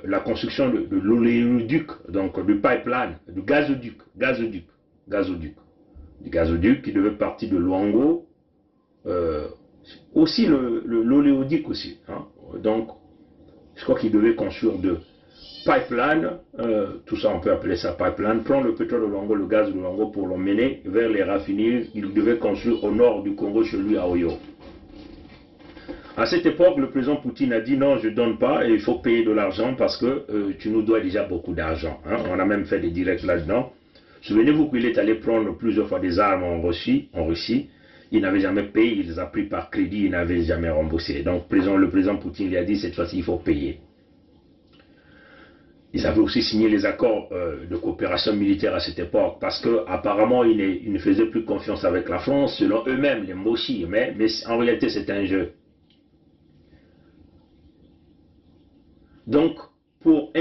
la construction de l'oléoduc, donc du pipeline, du gazoduc qui devait partir de Luango, aussi l'oléoduc aussi. Hein. Donc, je crois qu'il devait construire deux pipelines, tout ça on peut appeler ça pipeline, prendre le pétrole de Luango, le gaz de Luango pour l'emmener vers les raffineries. Il devait construire au nord du Congo, chez lui à Oyo. À cette époque, le président Poutine a dit non, je ne donne pas et il faut payer de l'argent parce que tu nous dois déjà beaucoup d'argent. Hein. On a même fait des directs là-dedans. Souvenez-vous qu'il est allé prendre plusieurs fois des armes en Russie. Il n'avait jamais payé, il les a pris par crédit, il n'avait jamais remboursé. Donc le président Poutine lui a dit cette fois-ci il faut payer. Ils avaient aussi signé les accords de coopération militaire à cette époque parce qu'apparemment ils ne faisaient plus confiance avec la France, selon eux-mêmes, les Moshi, mais en réalité c'est un jeu. Donc, pour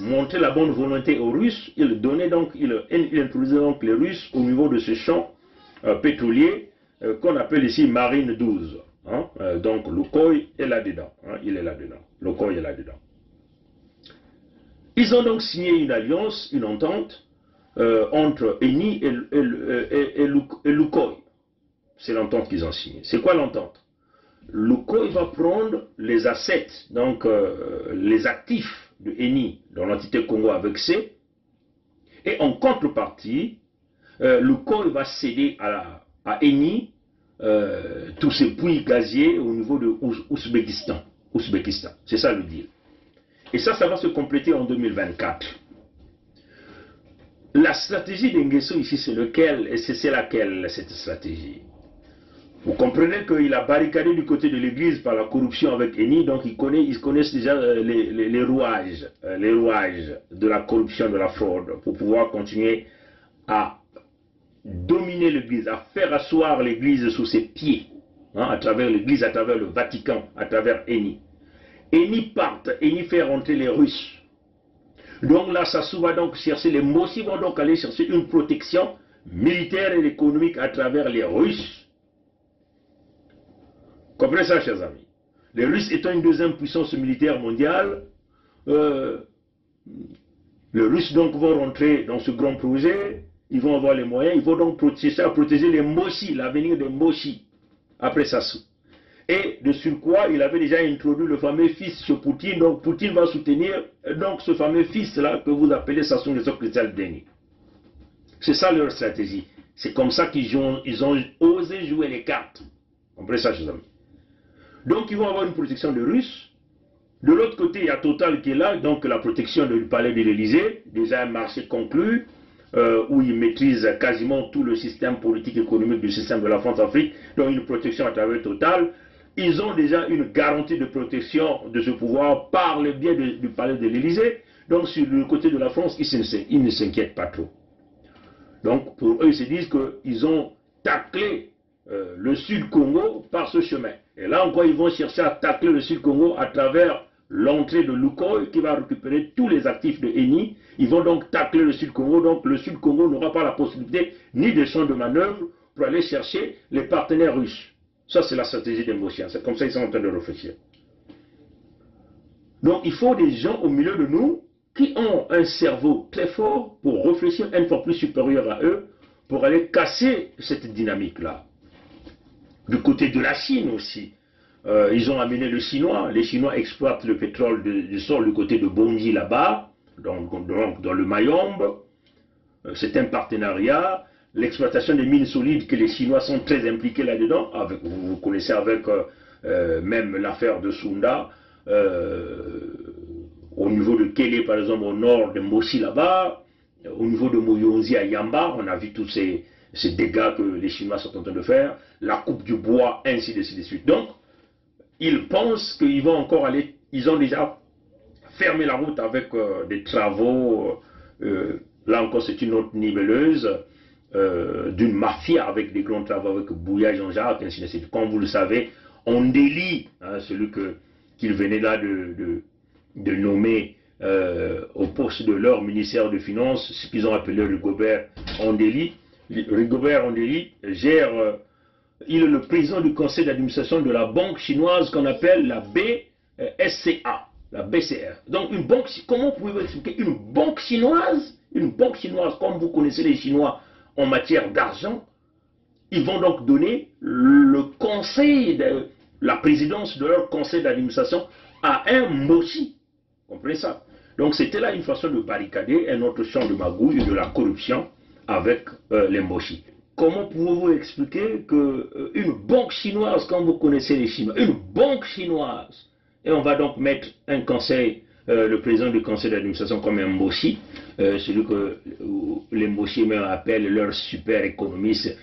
montrer la bonne volonté aux Russes, il introduisait donc les Russes au niveau de ce champ pétrolier qu'on appelle ici Marine 12. Hein, donc, Lukoil est là-dedans. Hein, il est là-dedans. Lukoil est là-dedans. Ils ont donc signé une alliance, une entente entre Eni et Lukoil. C'est l'entente qu'ils ont signée. C'est quoi l'entente? Lukoil va prendre les assets, donc les actifs de Eni dans l'entité Congo avec C, et en contrepartie, Lukoil va céder à Eni tous ces puits gaziers au niveau de Ouzbékistan. C'est ça le deal. Et ça va se compléter en 2024. La stratégie d'Nguesso ici, c'est laquelle cette stratégie? Vous comprenez qu'il a barricadé du côté de l'église par la corruption avec Eni, donc ils connaissent déjà les rouages de la corruption, de la fraude, pour pouvoir continuer à dominer l'église, à faire asseoir l'église sous ses pieds, hein, à travers l'église, à travers le Vatican, à travers Eni. Eni fait rentrer les Russes. Donc là, Sassou va donc chercher, les Mossi vont donc aller chercher une protection militaire et économique à travers les Russes. Comprenez ça, chers amis? Les Russes étant une deuxième puissance militaire mondiale, les Russes donc vont rentrer dans ce grand projet, ils vont avoir les moyens, ils vont donc protéger les Mossi, l'avenir des Mossi, après Sassou. Et de surcroît, il avait déjà introduit le fameux fils chez Poutine, donc Poutine va soutenir donc ce fameux fils-là que vous appelez Sassou Nguesso Christian Denis. C'est ça leur stratégie. C'est comme ça qu'ils ont osé jouer les cartes. Comprenez ça, chers amis? Donc ils vont avoir une protection de Russes. De l'autre côté, il y a Total qui est là, donc la protection du palais de l'Élysée, déjà un marché conclu, où ils maîtrisent quasiment tout le système politique et économique du système de la France-Afrique, donc une protection à travers Total. Ils ont déjà une garantie de protection de ce pouvoir par le biais du palais de l'Élysée. Donc sur le côté de la France, ils ne s'inquiètent pas trop. Donc pour eux, ils se disent qu'ils ont taclé le Sud-Congo par ce chemin. Et là encore, ils vont chercher à tacler le Sud-Congo à travers l'entrée de Lukoil qui va récupérer tous les actifs de Eni. Ils vont donc tacler le Sud-Congo. Donc le Sud-Congo n'aura pas la possibilité ni de champ de manœuvre pour aller chercher les partenaires russes. Ça, c'est la stratégie des Mossi. C'est comme ça qu'ils sont en train de réfléchir. Donc il faut des gens au milieu de nous qui ont un cerveau très fort pour réfléchir une fois plus supérieur à eux, pour aller casser cette dynamique-là. Du côté de la Chine aussi, ils ont amené le Chinois. Les Chinois exploitent le pétrole du sol du côté de Bondy là-bas, donc dans le Mayombe. C'est un partenariat. L'exploitation des mines solides que les Chinois sont très impliqués là-dedans. Vous connaissez avec même l'affaire de Sunda. Au niveau de Kélé, par exemple, au nord de Mossi là-bas, au niveau de Moyonzi à Yamba, on a vu tous ces dégâts que les Chinois sont en train de faire, la coupe du bois, ainsi de suite. Donc, ils pensent qu'ils vont encore aller, ils ont déjà fermé la route avec des travaux, là encore c'est une autre niveleuse, d'une mafia avec des grands travaux avec Bouya Jean-Jacques, ainsi de suite. Comme vous le savez, on délie, hein, celui qu'il venait là de nommer au poste de leur ministère de Finances, ce qu'ils ont appelé Rigobert Ondeli. Rigobert Ondeli gère, il est le président du conseil d'administration de la banque chinoise qu'on appelle la BSCA, la BCR. Donc une banque, comment pouvez-vous expliquer une banque chinoise, comme vous connaissez les Chinois en matière d'argent, ils vont donc donner le conseil, la présidence de leur conseil d'administration à un Mossi. Vous comprenez ça? Donc c'était là une façon de barricader un autre champ de magouille et de la corruption avec les Mossi. Comment pouvez-vous expliquer qu'une banque chinoise, quand vous connaissez les Chinois, une banque chinoise, et on va donc mettre un conseil, le président du conseil d'administration comme un Mossi, celui que les Mossi même appellent leur super économiste,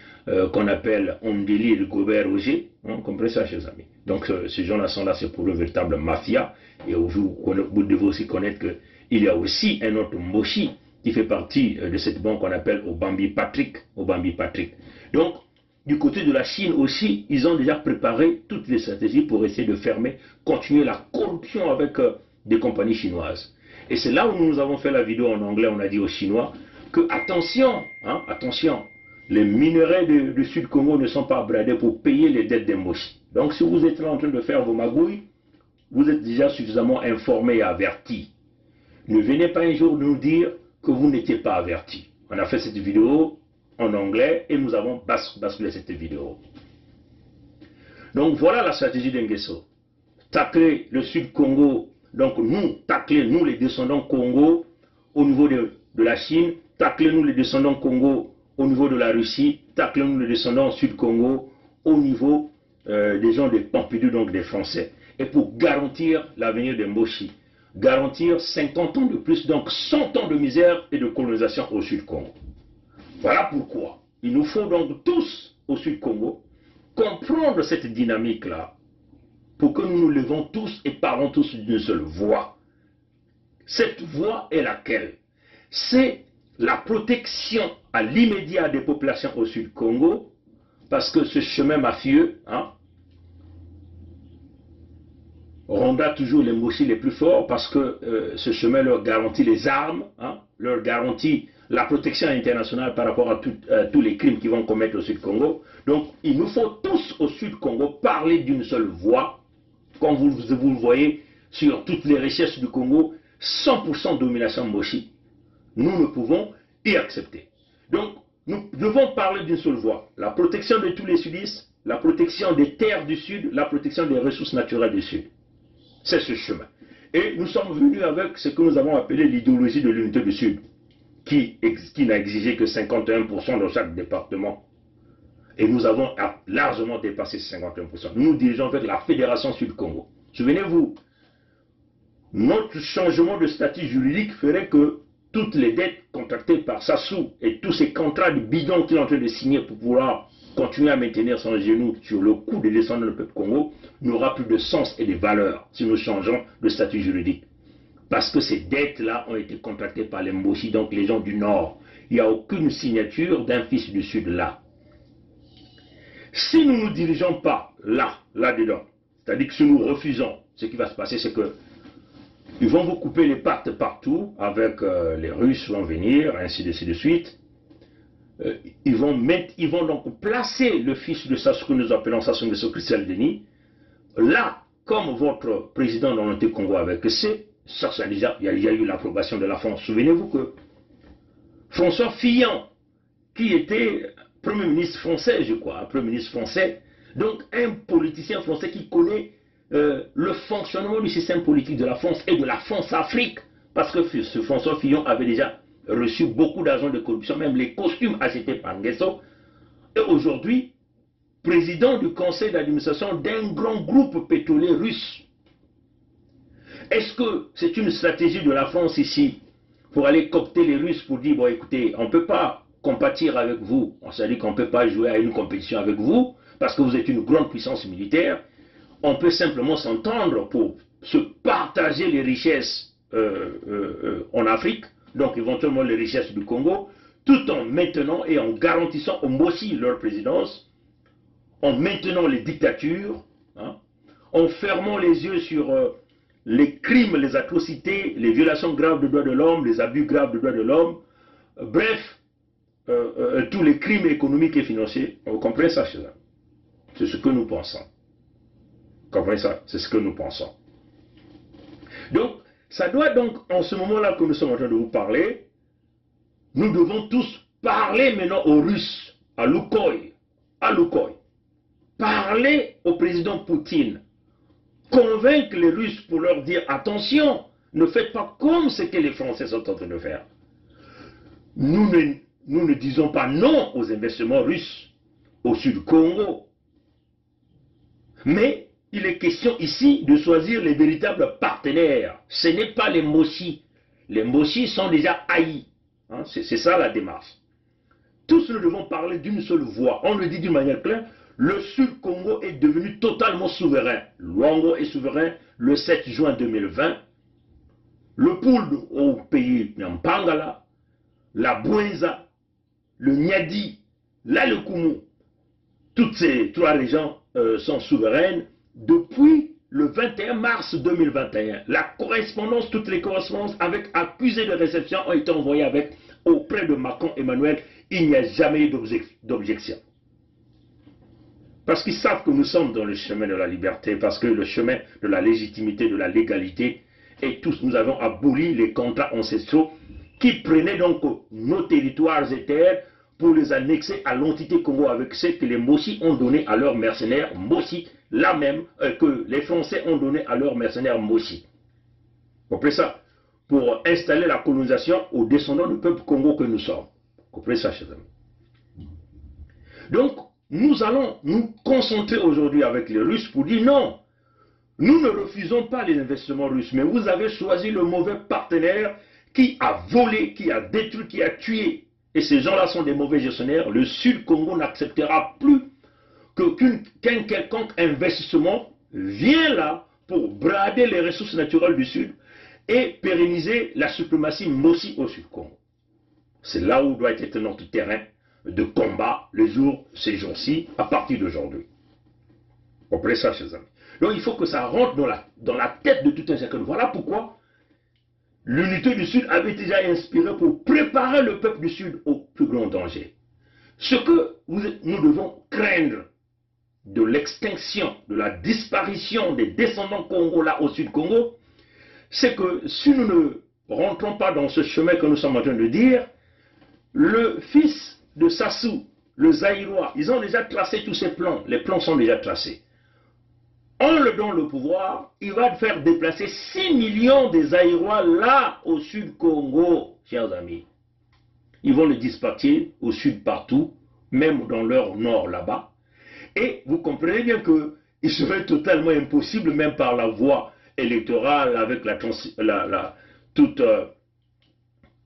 qu'on appelle Ondeli et Rigobert Roger. Vous comprenez ça, chers amis? Donc ces gens-là sont là, c'est pour le véritable mafia. Et vous devez aussi connaître qu'il y a aussi un autre Mossi qui fait partie de cette banque qu'on appelle Obambi Patrick. Donc, du côté de la Chine aussi, ils ont déjà préparé toutes les stratégies pour essayer de continuer la corruption avec des compagnies chinoises. Et c'est là où nous avons fait la vidéo en anglais, on a dit aux Chinois que attention, attention, les minerais du Sud-Congo ne sont pas bradés pour payer les dettes des Mossi. Donc si vous êtes là en train de faire vos magouilles, vous êtes déjà suffisamment informés et avertis. Ne venez pas un jour nous dire que vous n'étiez pas avertis. On a fait cette vidéo en anglais et nous avons basculé cette vidéo. Donc voilà la stratégie d'Nguesso. Tacler le Sud-Congo, donc tacler nous les descendants Congo au niveau de la Chine, tacler nous les descendants Congo au niveau de la Russie, tacler nous les descendants Sud-Congo au niveau des gens de Pompidou, donc des Français. Et pour garantir l'avenir des Mossi, garantir 50 ans de plus, donc 100 ans de misère et de colonisation au Sud-Congo. Voilà pourquoi il nous faut donc tous au Sud-Congo comprendre cette dynamique-là pour que nous nous levons tous et parlons tous d'une seule voix. Cette voix est laquelle? C'est la protection à l'immédiat des populations au rendra toujours les Mossi les plus forts parce que ce chemin leur garantit les armes, hein, leur garantit la protection internationale par rapport à tous les crimes qu'ils vont commettre au Sud-Congo. Donc, il nous faut tous au Sud-Congo parler d'une seule voix. Comme vous le voyez sur toutes les richesses du Congo, 100% domination Mossi. Nous ne pouvons y accepter. Donc, nous devons parler d'une seule voix. La protection de tous les sudistes, la protection des terres du Sud, la protection des ressources naturelles du Sud. C'est ce chemin. Et nous sommes venus avec ce que nous avons appelé l'idéologie de l'unité du Sud, qui n'a exigé que 51% dans chaque département. Et nous avons largement dépassé ces 51%. Nous nous dirigeons vers la Fédération Sud-Congo. Souvenez-vous, notre changement de statut juridique ferait que toutes les dettes contractées par Sassou et tous ces contrats de bidon qu'il est en train de signer pour pouvoir continuer à maintenir son genou sur le cou des descendants du peuple Congo n'aura plus de sens et de valeur si nous changeons de statut juridique. Parce que ces dettes-là ont été contractées par les Mossi, donc les gens du Nord. Il n'y a aucune signature d'un fils du Sud là. Si nous ne nous dirigeons pas là-dedans, c'est-à-dire que si nous refusons, ce qui va se passer, c'est que ils vont vous couper les pattes partout, avec les Russes vont venir, ainsi de suite. Ils vont donc placer le fils de Sassou, que nous appelons Sassou Nguesso Christian Denis, là, comme votre président dans le Congo avec ça déjà, il y a eu l'approbation de la France. Souvenez-vous que François Fillon, qui était Premier ministre français, je crois, un Premier ministre français, donc un politicien français qui connaît le fonctionnement du système politique de la France et de la France-Afrique, parce que ce François Fillon avait déjà reçu beaucoup d'argent de corruption, même les costumes achetés par Nguesso, et aujourd'hui, président du conseil d'administration d'un grand groupe pétrolier russe. Est-ce que c'est une stratégie de la France ici pour aller coopter les Russes pour dire, bon écoutez, on ne peut pas compatir avec vous, c'est-à-dire qu'on ne peut pas jouer à une compétition avec vous, parce que vous êtes une grande puissance militaire, on peut simplement s'entendre pour se partager les richesses en Afrique, donc éventuellement les richesses du Congo, tout en maintenant et en garantissant aux Mossi leur présidence, en maintenant les dictatures, hein, en fermant les yeux sur les crimes, les atrocités, les violations graves des droits de l'homme, les abus graves des droits de l'homme, bref, tous les crimes économiques et financiers. Vous comprenez ça, chez eux? C'est ce que nous pensons. Vous comprenez ça? C'est ce que nous pensons. Donc, ça doit donc, en ce moment-là que nous sommes en train de vous parler, nous devons tous parler maintenant aux Russes, à Lukoï, parler au président Poutine, convaincre les Russes pour leur dire, attention, ne faites pas comme ce que les Français sont en train de faire. Nous ne disons pas non aux investissements russes au Sud-Congo, mais il est question ici de choisir les véritables partenaires. Ce n'est pas les Mossi. Les Mossi sont déjà haïs. Hein, c'est ça la démarche. Tous nous devons parler d'une seule voix. On le dit d'une manière claire, le Sud-Congo est devenu totalement souverain. Luango est souverain le 7 juin 2020. Le Poul au pays Nyampangala, la Bouenza, le Nyadi, l'Alekumu, toutes ces trois régions sont souveraines depuis le 21 mars 2021. Toutes les correspondances avec accusés de réception ont été envoyées auprès de Macron Emmanuel. Il n'y a jamais eu d'objection. Parce qu'ils savent que nous sommes dans le chemin de la liberté, parce que le chemin de la légitimité, de la légalité, et tous nous avons aboli les contrats ancestraux qui prenaient donc nos territoires et terres pour les annexer à l'entité Congo avec ce que les Mossi ont donné à leurs mercenaires Mossi, la même que les Français ont donné à leurs mercenaires Mossi. Vous comprenez ça? Pour installer la colonisation aux descendants du peuple Congo que nous sommes. Vous comprenez ça, chers amis? Donc, nous allons nous concentrer aujourd'hui avec les Russes pour dire non, nous ne refusons pas les investissements russes, mais vous avez choisi le mauvais partenaire qui a volé, qui a détruit, qui a tué. Et ces gens-là sont des mauvais gestionnaires. Le Sud-Congo n'acceptera plus qu'un quelconque investissement vienne là pour brader les ressources naturelles du Sud et pérenniser la suprématie Mossi au Sud-Congo. C'est là où doit être notre terrain de combat ces jours-ci, à partir d'aujourd'hui. Vous comprenez ça, chers amis? Donc il faut que ça rentre dans la tête de tout un chacun. Voilà pourquoi l'unité du Sud avait déjà inspiré pour préparer le peuple du Sud au plus grand danger. Ce que nous devons craindre de l'extinction, de la disparition des descendants congolais au Sud Congo, c'est que si nous ne rentrons pas dans ce chemin que nous sommes en train de dire, le fils de Sassou, le Zaïrois, ils ont déjà tracé tous ces plans. Les plans sont déjà tracés. En le donnant le pouvoir, il va faire déplacer 6 millions de Zaïrois là au Sud Congo, chers amis. Ils vont le dispatcher au Sud partout, même dans leur nord là-bas. Et vous comprenez bien qu'il serait totalement impossible, même par la voie électorale, avec toute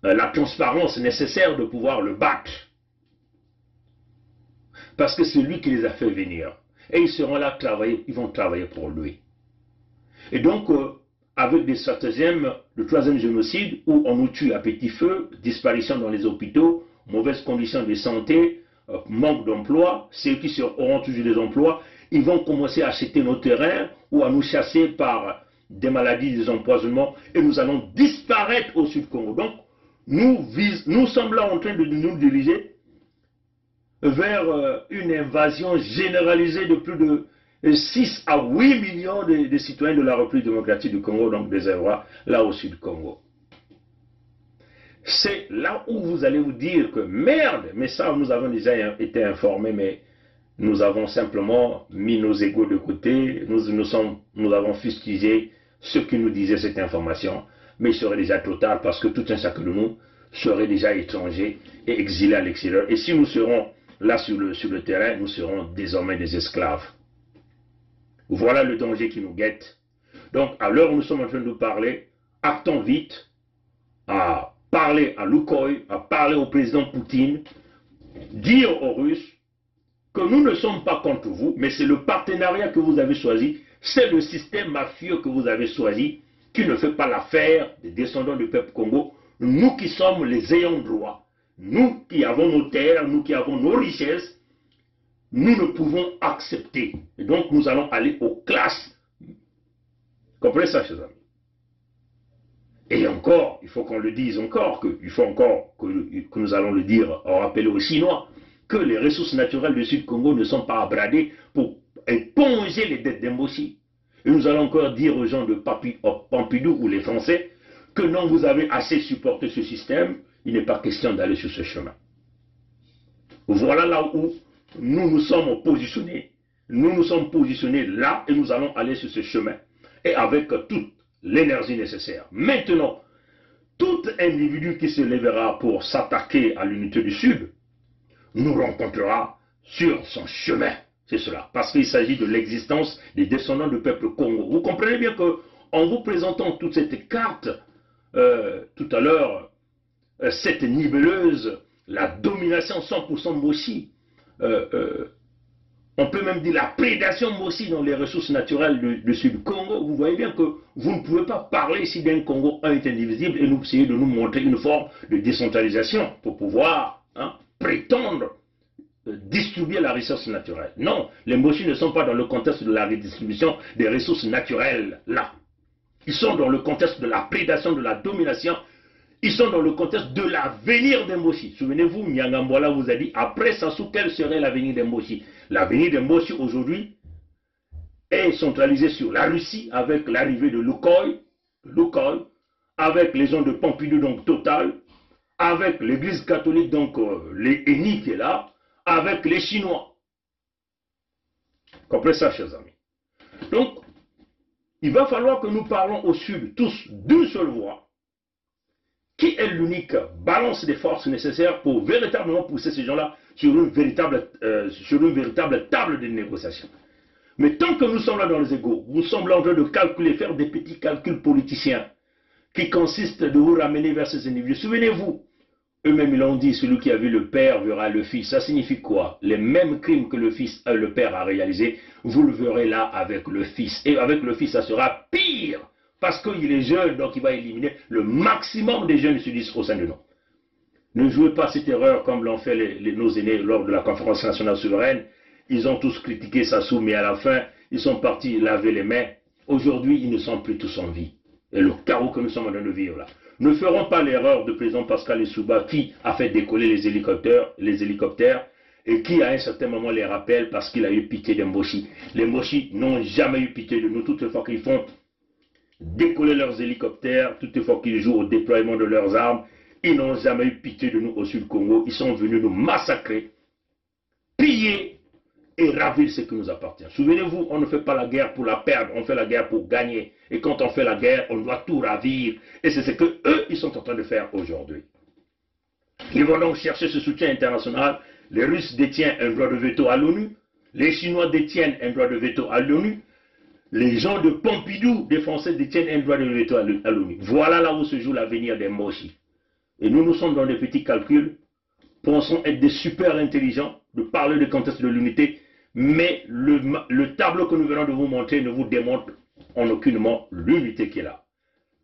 la transparence nécessaire de pouvoir le battre. Parce que c'est lui qui les a fait venir. Et ils seront là travailler, ils vont travailler pour lui. Et donc, avec des stratagèmes de troisième génocide, où on nous tue à petit feu, disparition dans les hôpitaux, mauvaises conditions de santé, manque d'emploi, ceux qui auront toujours des emplois, ils vont commencer à acheter nos terrains ou à nous chasser par des maladies, des empoisonnements, et nous allons disparaître au Sud Congo. Donc, nous sommes là en train de nous diriger vers une invasion généralisée de plus de 6 à 8 millions de citoyens de la République démocratique du Congo, donc des Zaïrois, là au Sud Congo. C'est là où vous allez vous dire que merde, mais ça nous avons déjà été informés, mais nous avons simplement mis nos égos de côté, nous avons fustigé ceux qui nous disaient cette information, mais il serait déjà trop tard parce que tout un chacun de nous serait déjà étranger et exilé à l'extérieur. Et si nous serons là sur le terrain, nous serons désormais des esclaves. Voilà le danger qui nous guette. Donc, à l'heure où nous sommes en train de parler, actons vite à parler à Lukoil, à parler au président Poutine, dire aux Russes que nous ne sommes pas contre vous, mais c'est le partenariat que vous avez choisi, c'est le système mafieux que vous avez choisi, qui ne fait pas l'affaire des descendants du peuple Congo, nous qui sommes les ayants droit. Nous qui avons nos terres, nous qui avons nos richesses, nous ne pouvons accepter. Et donc nous allons aller aux classes. Comprenez ça, chers amis? Et encore, il faut qu'on le dise encore, il faut encore que nous allons le dire, rappeler aux Chinois, que les ressources naturelles du Sud-Congo ne sont pas à brader pour éponger les dettes d'Embossi. Et nous allons encore dire aux gens de Pompidou ou les Français que non, vous avez assez supporté ce système, il n'est pas question d'aller sur ce chemin. Voilà là où nous nous sommes positionnés. Nous nous sommes positionnés là et nous allons aller sur ce chemin. Et avec toute l'énergie nécessaire. Maintenant, tout individu qui se lèvera pour s'attaquer à l'unité du Sud nous rencontrera sur son chemin. C'est cela. Parce qu'il s'agit de l'existence des descendants du peuple Congo. Vous comprenez bien qu'en vous présentant toute cette carte, tout à l'heure, cette niveleuse, la domination 100% Mossi, on peut même dire la prédation Mossi dans les ressources naturelles du Sud-Congo, vous voyez bien que vous ne pouvez pas parler ici d'un Congo un est indivisible et nous essayer de nous montrer une forme de décentralisation pour pouvoir prétendre distribuer la ressource naturelle. Non, les Mossi ne sont pas dans le contexte de la redistribution des ressources naturelles là. Ils sont dans le contexte de la prédation, de la domination. Ils sont dans le contexte de l'avenir des Mossi. Souvenez-vous, Nyangambola vous a dit, après Sassou, quel serait l'avenir des Mossi? L'avenir des Mossi aujourd'hui est centralisé sur la Russie avec l'arrivée de Lukoil, avec les gens de Pompidou, donc Total, avec l'église catholique, donc les Eni qui est là, avec les Chinois. Comprenez ça, chers amis. Donc, il va falloir que nous parlons au Sud, tous d'une seule voix, qui est l'unique balance des forces nécessaires pour véritablement pousser ces gens-là sur une véritable table de négociation. Mais tant que nous sommes là dans les égaux, nous sommes là en train de calculer, faire des petits calculs politiciens qui consistent de vous ramener vers ces individus. Souvenez-vous, eux-mêmes ils l'ont dit, celui qui a vu le père verra le fils. Ça signifie quoi? Les mêmes crimes que le père a réalisés, vous le verrez là avec le fils. Et avec le fils, ça sera pire. Parce qu'il est jeune, donc il va éliminer le maximum des jeunes sudistes au sein de nous. Ne jouez pas cette erreur comme l'ont fait nos aînés lors de la conférence nationale souveraine. Ils ont tous critiqué Sassou, mais à la fin, ils sont partis laver les mains. Aujourd'hui, ils ne sont plus tous en vie. Et le chaos que nous sommes en train de vivre là. Ne ferons pas l'erreur de président Pascal Lissouba qui a fait décoller les hélicoptères et qui à un certain moment les rappelle parce qu'il a eu pitié des Mboshi. Les Mboshi n'ont jamais eu pitié de nous, toutes les fois qu'ils font décoller leurs hélicoptères, toutes les fois qu'ils jouent au déploiement de leurs armes, ils n'ont jamais eu pitié de nous au Sud Congo. Ils sont venus nous massacrer, piller et ravir ce qui nous appartient. Souvenez-vous, on ne fait pas la guerre pour la perdre, on fait la guerre pour gagner. Et quand on fait la guerre, on doit tout ravir. Et c'est ce que eux, ils sont en train de faire aujourd'hui. Ils vont donc chercher ce soutien international. Les Russes détiennent un droit de veto à l'ONU. Les Chinois détiennent un droit de veto à l'ONU. Les gens de Pompidou, des Français, détiennent un droit de veto à l'ONU. Voilà là où se joue l'avenir des Mboshi. Et nous sommes dans des petits calculs, pensons être des super intelligents, de parler de contexte de l'unité, mais le tableau que nous venons de vous montrer ne vous démontre en aucunement l'unité qui est là.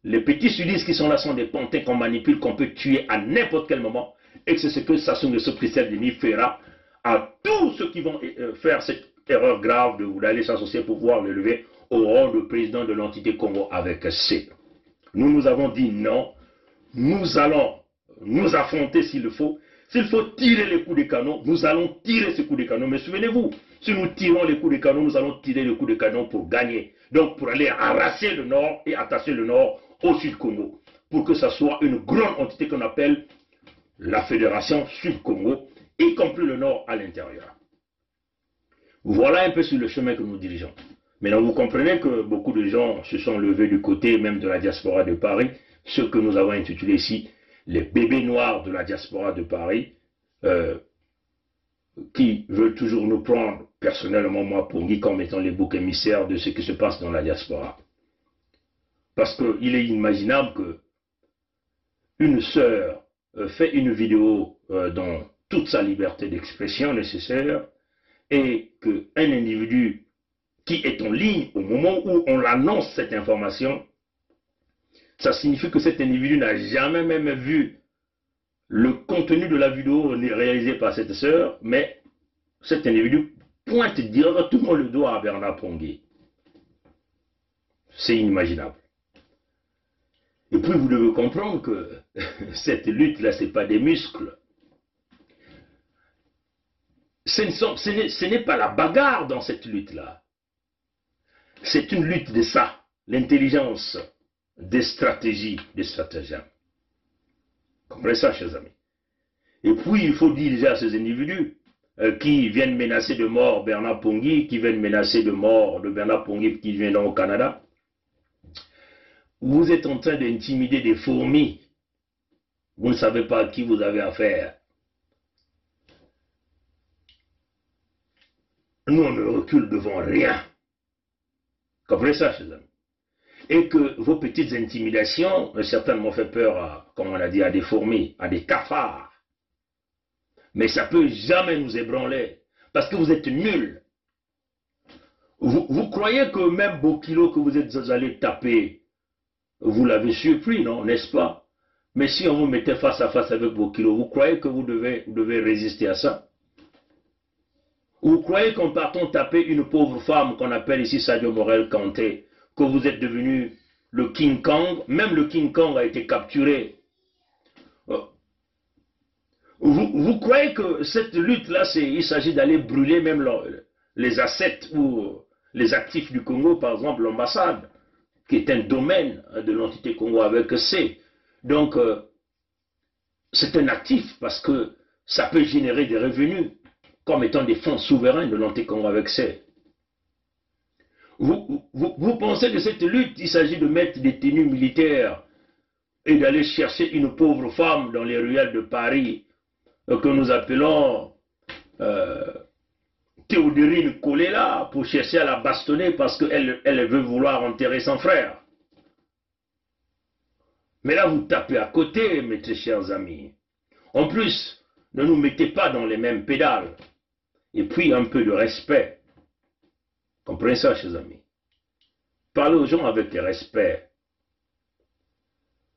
Les petits sudistes qui sont là sont des pantins qu'on manipule, qu'on peut tuer à n'importe quel moment, et que c'est ce que Sassou Nguesso Christelle Denis fera à tous ceux qui vont faire cette erreur grave d'aller s'associer pour pouvoir le lever au rang de président de l'entité Congo avec C. Nous avons dit non, nous allons nous affronter s'il le faut. S'il faut tirer les coups de canon, nous allons tirer ces coups de canon. Mais souvenez-vous, si nous tirons les coups de canon, nous allons tirer les coups de canon pour gagner. Donc pour aller arracher le Nord et attacher le Nord au Sud Congo. Pour que ça soit une grande entité qu'on appelle la Fédération Sud Congo, y compris le Nord à l'intérieur. Voilà un peu sur le chemin que nous dirigeons. Maintenant vous comprenez que beaucoup de gens se sont levés du côté même de la diaspora de Paris, ce que nous avons intitulé ici les bébés noirs de la diaspora de Paris, qui veulent toujours nous prendre, personnellement moi Pongi, comme étant les boucs émissaires de ce qui se passe dans la diaspora. Parce qu'il est inimaginable que une sœur fait une vidéo dans toute sa liberté d'expression nécessaire et qu'un individu qui est en ligne au moment où on l'annonce cette information, ça signifie que cet individu n'a jamais même vu le contenu de la vidéo réalisée par cette sœur, mais cet individu pointe directement le doigt à Bernard Pongué. C'est inimaginable. Et puis vous devez comprendre que cette lutte-là, ce n'est pas des muscles. Ce n'est pas la bagarre dans cette lutte-là. C'est une lutte de ça, l'intelligence, des stratégies, des stratagèmes. Comprenez ça, chers amis. Et puis, il faut dire déjà à ces individus qui viennent menacer de mort Bernard Ponguy, qui viennent menacer de mort de Bernard Ponguy qui vient au Canada, vous êtes en train d'intimider des fourmis. Vous ne savez pas à qui vous avez affaire. Nous, on ne recule devant rien. Comprenez ça, chers amis. Et que vos petites intimidations ont certainement fait peur, à, comme on a dit, à des fourmis, à des cafards. Mais ça ne peut jamais nous ébranler, parce que vous êtes nuls. Vous croyez que même Bokilo que vous êtes allé taper, vous l'avez surpris, non, n'est-ce pas? Mais si on vous mettait face à face avec Bokilo, vous croyez que vous devez résister à ça? Vous croyez qu'en partant taper une pauvre femme qu'on appelle ici Sadio Morel Kanté, que vous êtes devenu le King Kong, même le King Kong a été capturé. Vous croyez que cette lutte-là, il s'agit d'aller brûler même les assets ou les actifs du Congo, par exemple l'ambassade, qui est un domaine de l'entité Congo avec C. Donc, c'est un actif parce que ça peut générer des revenus comme étant des fonds souverains de l'entité Congo avec C. Vous pensez que cette lutte, il s'agit de mettre des tenues militaires et d'aller chercher une pauvre femme dans les ruelles de Paris que nous appelons Théodorine Kolela pour chercher à la bastonner parce qu'elle veut vouloir enterrer son frère. Mais là, vous tapez à côté, mes très chers amis. En plus, ne nous mettez pas dans les mêmes pédales. Et puis, un peu de respect. Comprenez ça, chers amis. Parlez aux gens avec respect.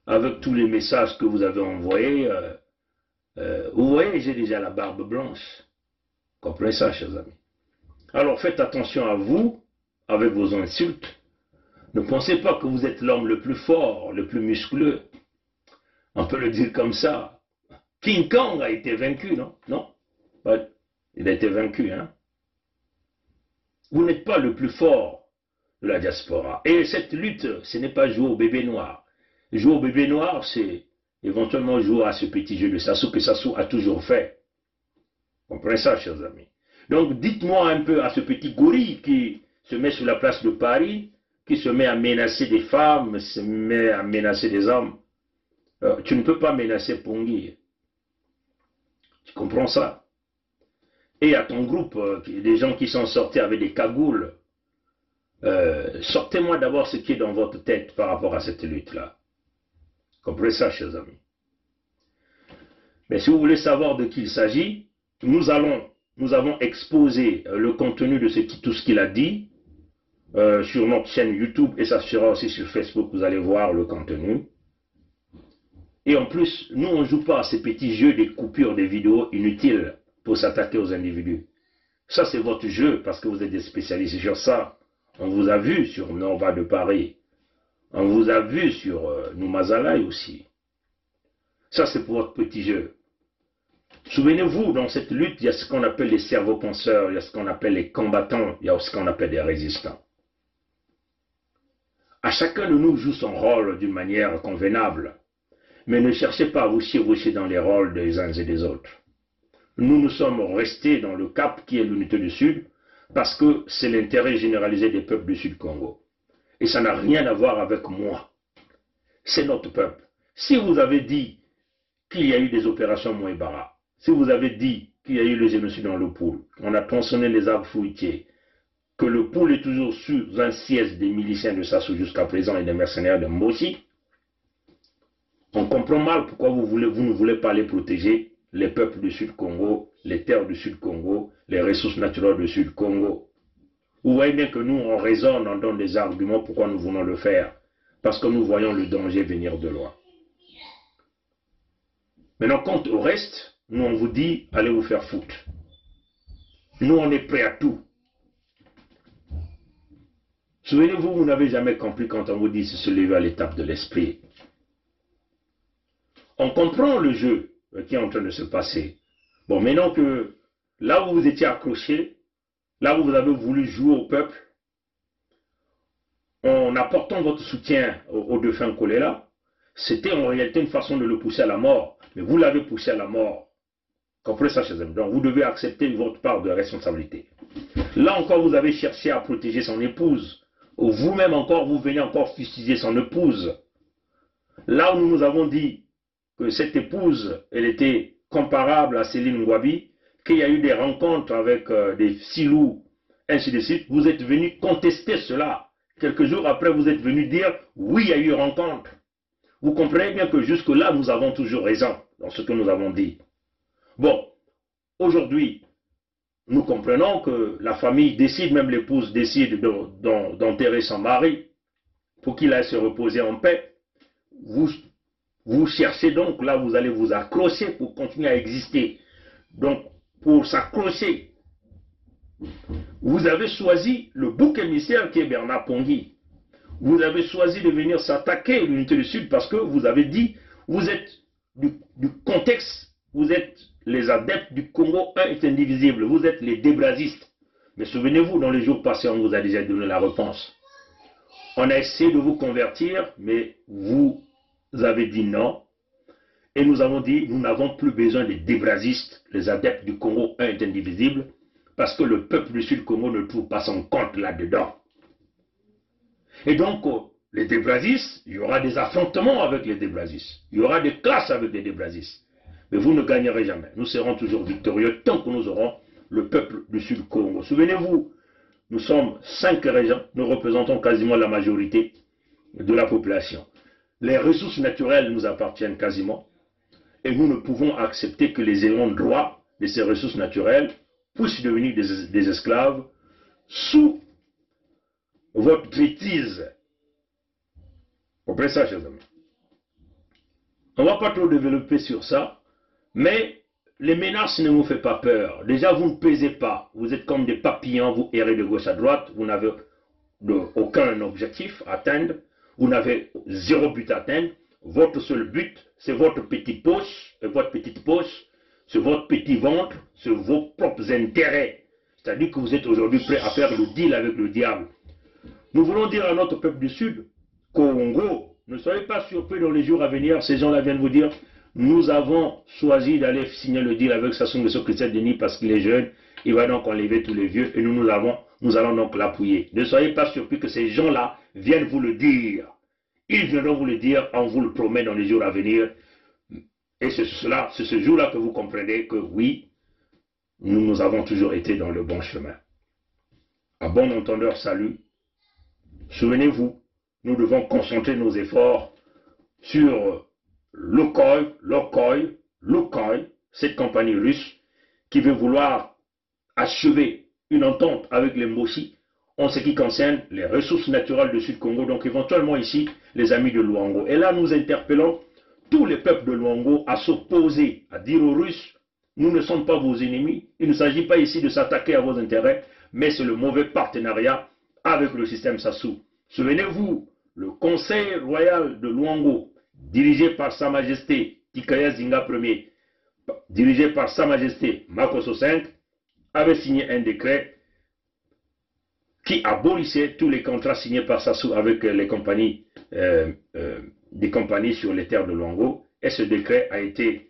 Avec tous les messages que vous avez envoyés. Vous voyez, j'ai déjà la barbe blanche. Comprenez ça, chers amis. Alors, faites attention à vous, avec vos insultes. Ne pensez pas que vous êtes l'homme le plus fort, le plus musculeux. On peut le dire comme ça. King Kong a été vaincu, non? Non. Il a été vaincu, hein? Vous n'êtes pas le plus fort de la diaspora. Et cette lutte, ce n'est pas jouer au bébé noir. Jouer au bébé noir, c'est éventuellement jouer à ce petit jeu de Sassou que Sassou a toujours fait. Vous comprenez ça, chers amis? Donc, dites-moi un peu à ce petit gorille qui se met sur la place de Paris, qui se met à menacer des femmes, se met à menacer des hommes. Tu ne peux pas menacer Pongui. Tu comprends ça? Et à ton groupe, des gens qui sont sortis avec des cagoules, sortez-moi d'abord ce qui est dans votre tête par rapport à cette lutte-là. Comprenez ça, chers amis? Mais si vous voulez savoir de qui il s'agit, nous avons exposé le contenu de tout ce qu'il a dit sur notre chaîne YouTube et ça sera aussi sur Facebook, vous allez voir le contenu. Et en plus, nous on ne joue pas à ces petits jeux des coupures des vidéos inutiles pour s'attaquer aux individus. Ça c'est votre jeu parce que vous êtes des spécialistes sur ça. On vous a vu sur Nova de Paris. On vous a vu sur Noumazalaï aussi. Ça c'est pour votre petit jeu. Souvenez-vous, dans cette lutte, il y a ce qu'on appelle les cerveaux penseurs, il y a ce qu'on appelle les combattants, il y a ce qu'on appelle les résistants. À chacun de nous joue son rôle d'une manière convenable. Mais ne cherchez pas à vous chevaucher dans les rôles des uns et des autres. Nous sommes restés dans le cap qui est l'unité du Sud parce que c'est l'intérêt généralisé des peuples du Sud-Congo. Et ça n'a rien à voir avec moi. C'est notre peuple. Si vous avez dit qu'il y a eu des opérations Mouébara, si vous avez dit qu'il y a eu le génocide dans le Poul, on a tronçonné les arbres fruitiers, que le Poul est toujours sous un siège des miliciens de Sassou jusqu'à présent et des mercenaires de Mossi, on comprend mal pourquoi vous ne voulez pas les protéger, les peuples du Sud-Congo, les terres du Sud-Congo, les ressources naturelles du Sud-Congo. Vous voyez bien que nous, on raisonne, on donne des arguments pourquoi nous voulons le faire. Parce que nous voyons le danger venir de loin. Maintenant, quant au reste, nous, on vous dit, allez vous faire foutre. Nous, on est prêts à tout. Souvenez-vous, vous n'avez jamais compris quand on vous dit de se lever à l'étape de l'esprit. On comprend le jeu qui est en train de se passer. Bon, maintenant que là où vous étiez accroché, là où vous avez voulu jouer au peuple, en apportant votre soutien au défunt Kolela, c'était en réalité une façon de le pousser à la mort. Mais vous l'avez poussé à la mort. Comprenez ça, chers amis. Donc vous devez accepter votre part de responsabilité. Là encore, vous avez cherché à protéger son épouse. Ou vous-même encore, vous venez encore fustiger son épouse. Là où nous nous avons dit que cette épouse, elle était comparable à Céline Ngouabi, qu'il y a eu des rencontres avec des Silou, ainsi de suite, vous êtes venu contester cela. Quelques jours après, vous êtes venu dire, oui, il y a eu rencontre. Vous comprenez bien que jusque-là, nous avons toujours raison dans ce que nous avons dit. Bon, aujourd'hui, nous comprenons que la famille décide, même l'épouse décide d'enterrer son mari pour qu'il aille se reposer en paix. Vous cherchez donc, là vous allez vous accrocher pour continuer à exister. Donc, pour s'accrocher, vous avez choisi le bouc émissaire qui est Bernard Pongui. Vous avez choisi de venir s'attaquer à l'unité du Sud parce que vous avez dit, vous êtes du contexte, vous êtes les adeptes du Congo, un est indivisible, vous êtes les débrasistes. Mais souvenez-vous, dans les jours passés, on vous a déjà donné la réponse. On a essayé de vous convertir, mais vous avez dit non. Et nous avons dit, nous n'avons plus besoin des débrasistes, les adeptes du Congo, un est indivisible, parce que le peuple du Sud-Congo ne trouve pas son compte là-dedans. Et donc, les débrasistes, il y aura des affrontements avec les débrasistes. Il y aura des classes avec les débrasistes. Mais vous ne gagnerez jamais. Nous serons toujours victorieux tant que nous aurons le peuple du Sud-Congo. Souvenez-vous, nous sommes 5 régions, nous représentons quasiment la majorité de la population. Les ressources naturelles nous appartiennent quasiment. Et nous ne pouvons accepter que les ayants droit de ces ressources naturelles puissent devenir des esclaves sous votre traitise. Vous comprenez ça, chers amis? On ne va pas trop développer sur ça, mais les menaces ne vous font pas peur. Déjà, vous ne pesez pas. Vous êtes comme des papillons, vous errez de gauche à droite, vous n'avez aucun objectif à atteindre, vous n'avez 0 but à atteindre, votre seul but, c'est votre petite poche, et votre petite poche, c'est votre petit ventre, c'est vos propres intérêts. C'est-à-dire que vous êtes aujourd'hui prêt à faire le deal avec le diable. Nous voulons dire à notre peuple du Sud, Congo, ne soyez pas surpris dans les jours à venir, ces gens-là viennent vous dire, nous avons choisi d'aller signer le deal avec Sassou Nguesso Christian Denis parce qu'il est jeune, il va donc enlever tous les vieux et nous allons donc l'appuyer. Ne soyez pas surpris que ces gens-là viennent vous le dire. Ils viendront vous le dire, on vous le promet dans les jours à venir. Et c'est ce jour-là que vous comprendrez que oui, nous avons toujours été dans le bon chemin. À bon entendeur, salut. Souvenez-vous, nous devons concentrer nos efforts sur Lukoil, cette compagnie russe qui veut vouloir achever une entente avec les Moshi en ce qui concerne les ressources naturelles du Sud-Congo, donc éventuellement ici les amis de Luango. Et là nous interpellons tous les peuples de Luango à s'opposer, à dire aux Russes, nous ne sommes pas vos ennemis, il ne s'agit pas ici de s'attaquer à vos intérêts, mais c'est le mauvais partenariat avec le système Sassou. Souvenez-vous, le Conseil royal de Luango, dirigé par Sa Majesté Tikaya Zinga Ier, dirigé par Sa Majesté Makosso V, avait signé un décret qui abolissait tous les contrats signés par Sassou avec les compagnies, des compagnies sur les terres de Luango. Et ce décret a été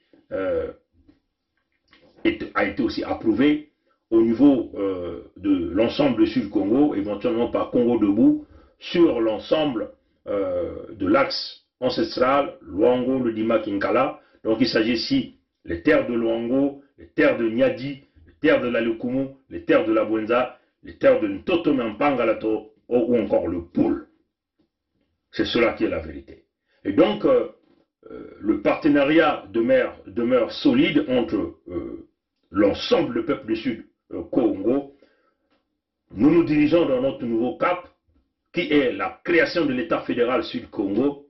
aussi approuvé au niveau de l'ensemble du Sud-Congo, éventuellement par Congo Debout, sur l'ensemble de l'axe ancestral Luango, le Dima Kinkala. Donc il s'agit ici les terres de Luango, les terres de Nyadi, les terres de la Lukumu, les terres de la Bwenza, les terres de Ntotomeampangalato ou encore le Poul. C'est cela qui est la vérité. Et donc, le partenariat demeure solide entre l'ensemble du peuple du Sud Congo. Nous nous dirigeons dans notre nouveau cap, qui est la création de l'État fédéral Sud-Congo.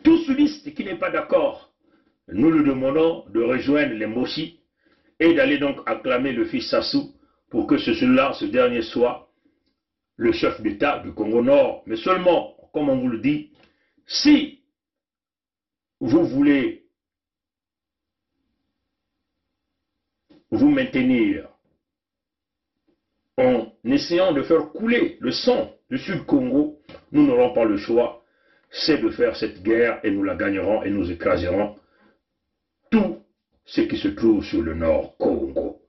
Tout sudiste qui n'est pas d'accord, nous lui demandons de rejoindre les Moshi et d'aller donc acclamer le fils Sassou pour que ce dernier soit le chef d'État du Congo Nord. Mais seulement, comme on vous le dit, si vous voulez vous maintenir en essayant de faire couler le sang du Sud-Congo, nous n'aurons pas le choix, c'est de faire cette guerre et nous la gagnerons et nous écraserons tout ce qui se trouve sur le Nord Congo.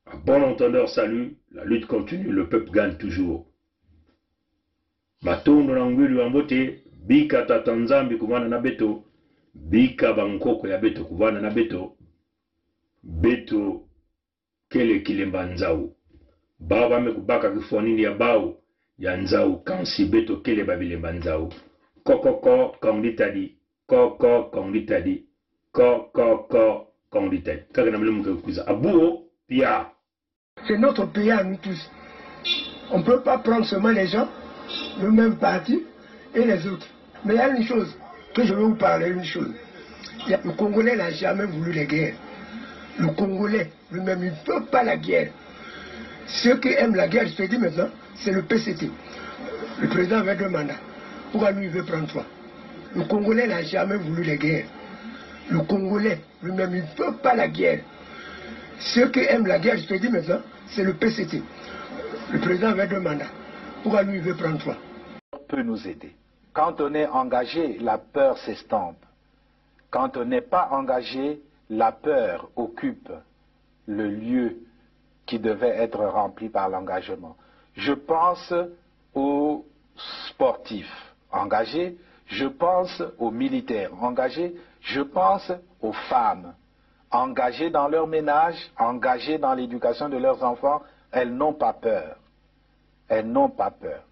À bon entendeur, salut, la lutte continue, le peuple gagne toujours. Matondo na ngwili wa mbote, bika tatanzambi kuvana na beto, bika bankoko ya beto kuvana na beto, beto kele kilemba nzau. Baba mekubaka kifonini ya bau, ya nzau kansi beto kele babilemba nzau. Kokoko kongitadi, koko kongitadi, koko kongitadi. Kaka na mle mke kukuza. Abuo, pia. C'est notre pays à nous tous. On ne peut pas prendre seulement les gens, le même parti et les autres. Mais il y a une chose que je veux vous parler, une chose. Le Congolais n'a jamais voulu la guerre. Le Congolais lui-même, il ne veut pas la guerre. Ceux qui aiment la guerre, je te dis maintenant, c'est le PCT. Le président avait 2 mandats. Pourquoi lui, il veut prendre 3? Le Congolais n'a jamais voulu la guerre. Le Congolais lui-même, il ne veut pas la guerre. Ceux qui aiment la guerre, je te dis maintenant, c'est le PCT. Le président avait 2 mandats. Pourquoi lui, il veut prendre 3? Peut nous aider. Quand on est engagé, la peur s'estompe. Quand on n'est pas engagé, la peur occupe le lieu qui devait être rempli par l'engagement. Je pense aux sportifs engagés, je pense aux militaires engagés, je pense aux femmes engagées dans leur ménage, engagées dans l'éducation de leurs enfants. Elles n'ont pas peur. Elles n'ont pas peur.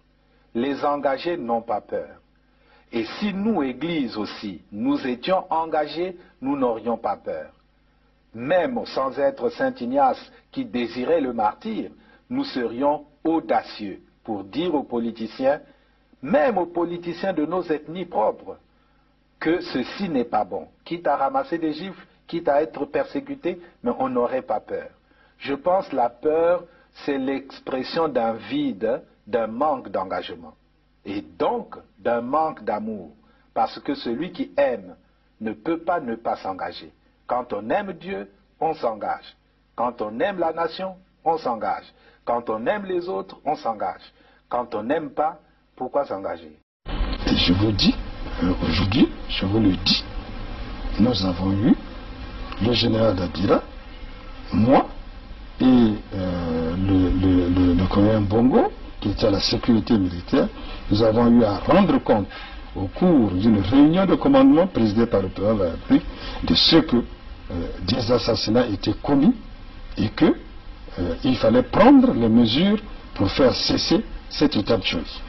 Les engagés n'ont pas peur. Et si nous, Église aussi, nous étions engagés, nous n'aurions pas peur. Même sans être Saint Ignace qui désirait le martyre, nous serions audacieux pour dire aux politiciens, même aux politiciens de nos ethnies propres, que ceci n'est pas bon. Quitte à ramasser des gifles, quitte à être persécuté, mais on n'aurait pas peur. Je pense que la peur, c'est l'expression d'un vide d'un manque d'engagement et donc d'un manque d'amour. Parce que celui qui aime ne peut pas ne pas s'engager. Quand on aime Dieu, on s'engage. Quand on aime la nation, on s'engage. Quand on aime les autres, on s'engage. Quand on n'aime pas, pourquoi s'engager? Et je vous dis, aujourd'hui, je vous le dis, nous avons eu le général Dabira, moi et le colonel Bongo, qui était à la sécurité militaire. Nous avons eu à rendre compte au cours d'une réunion de commandement présidée par le président de la République de ce que des assassinats étaient commis et qu'il fallait prendre les mesures pour faire cesser cet état de choses.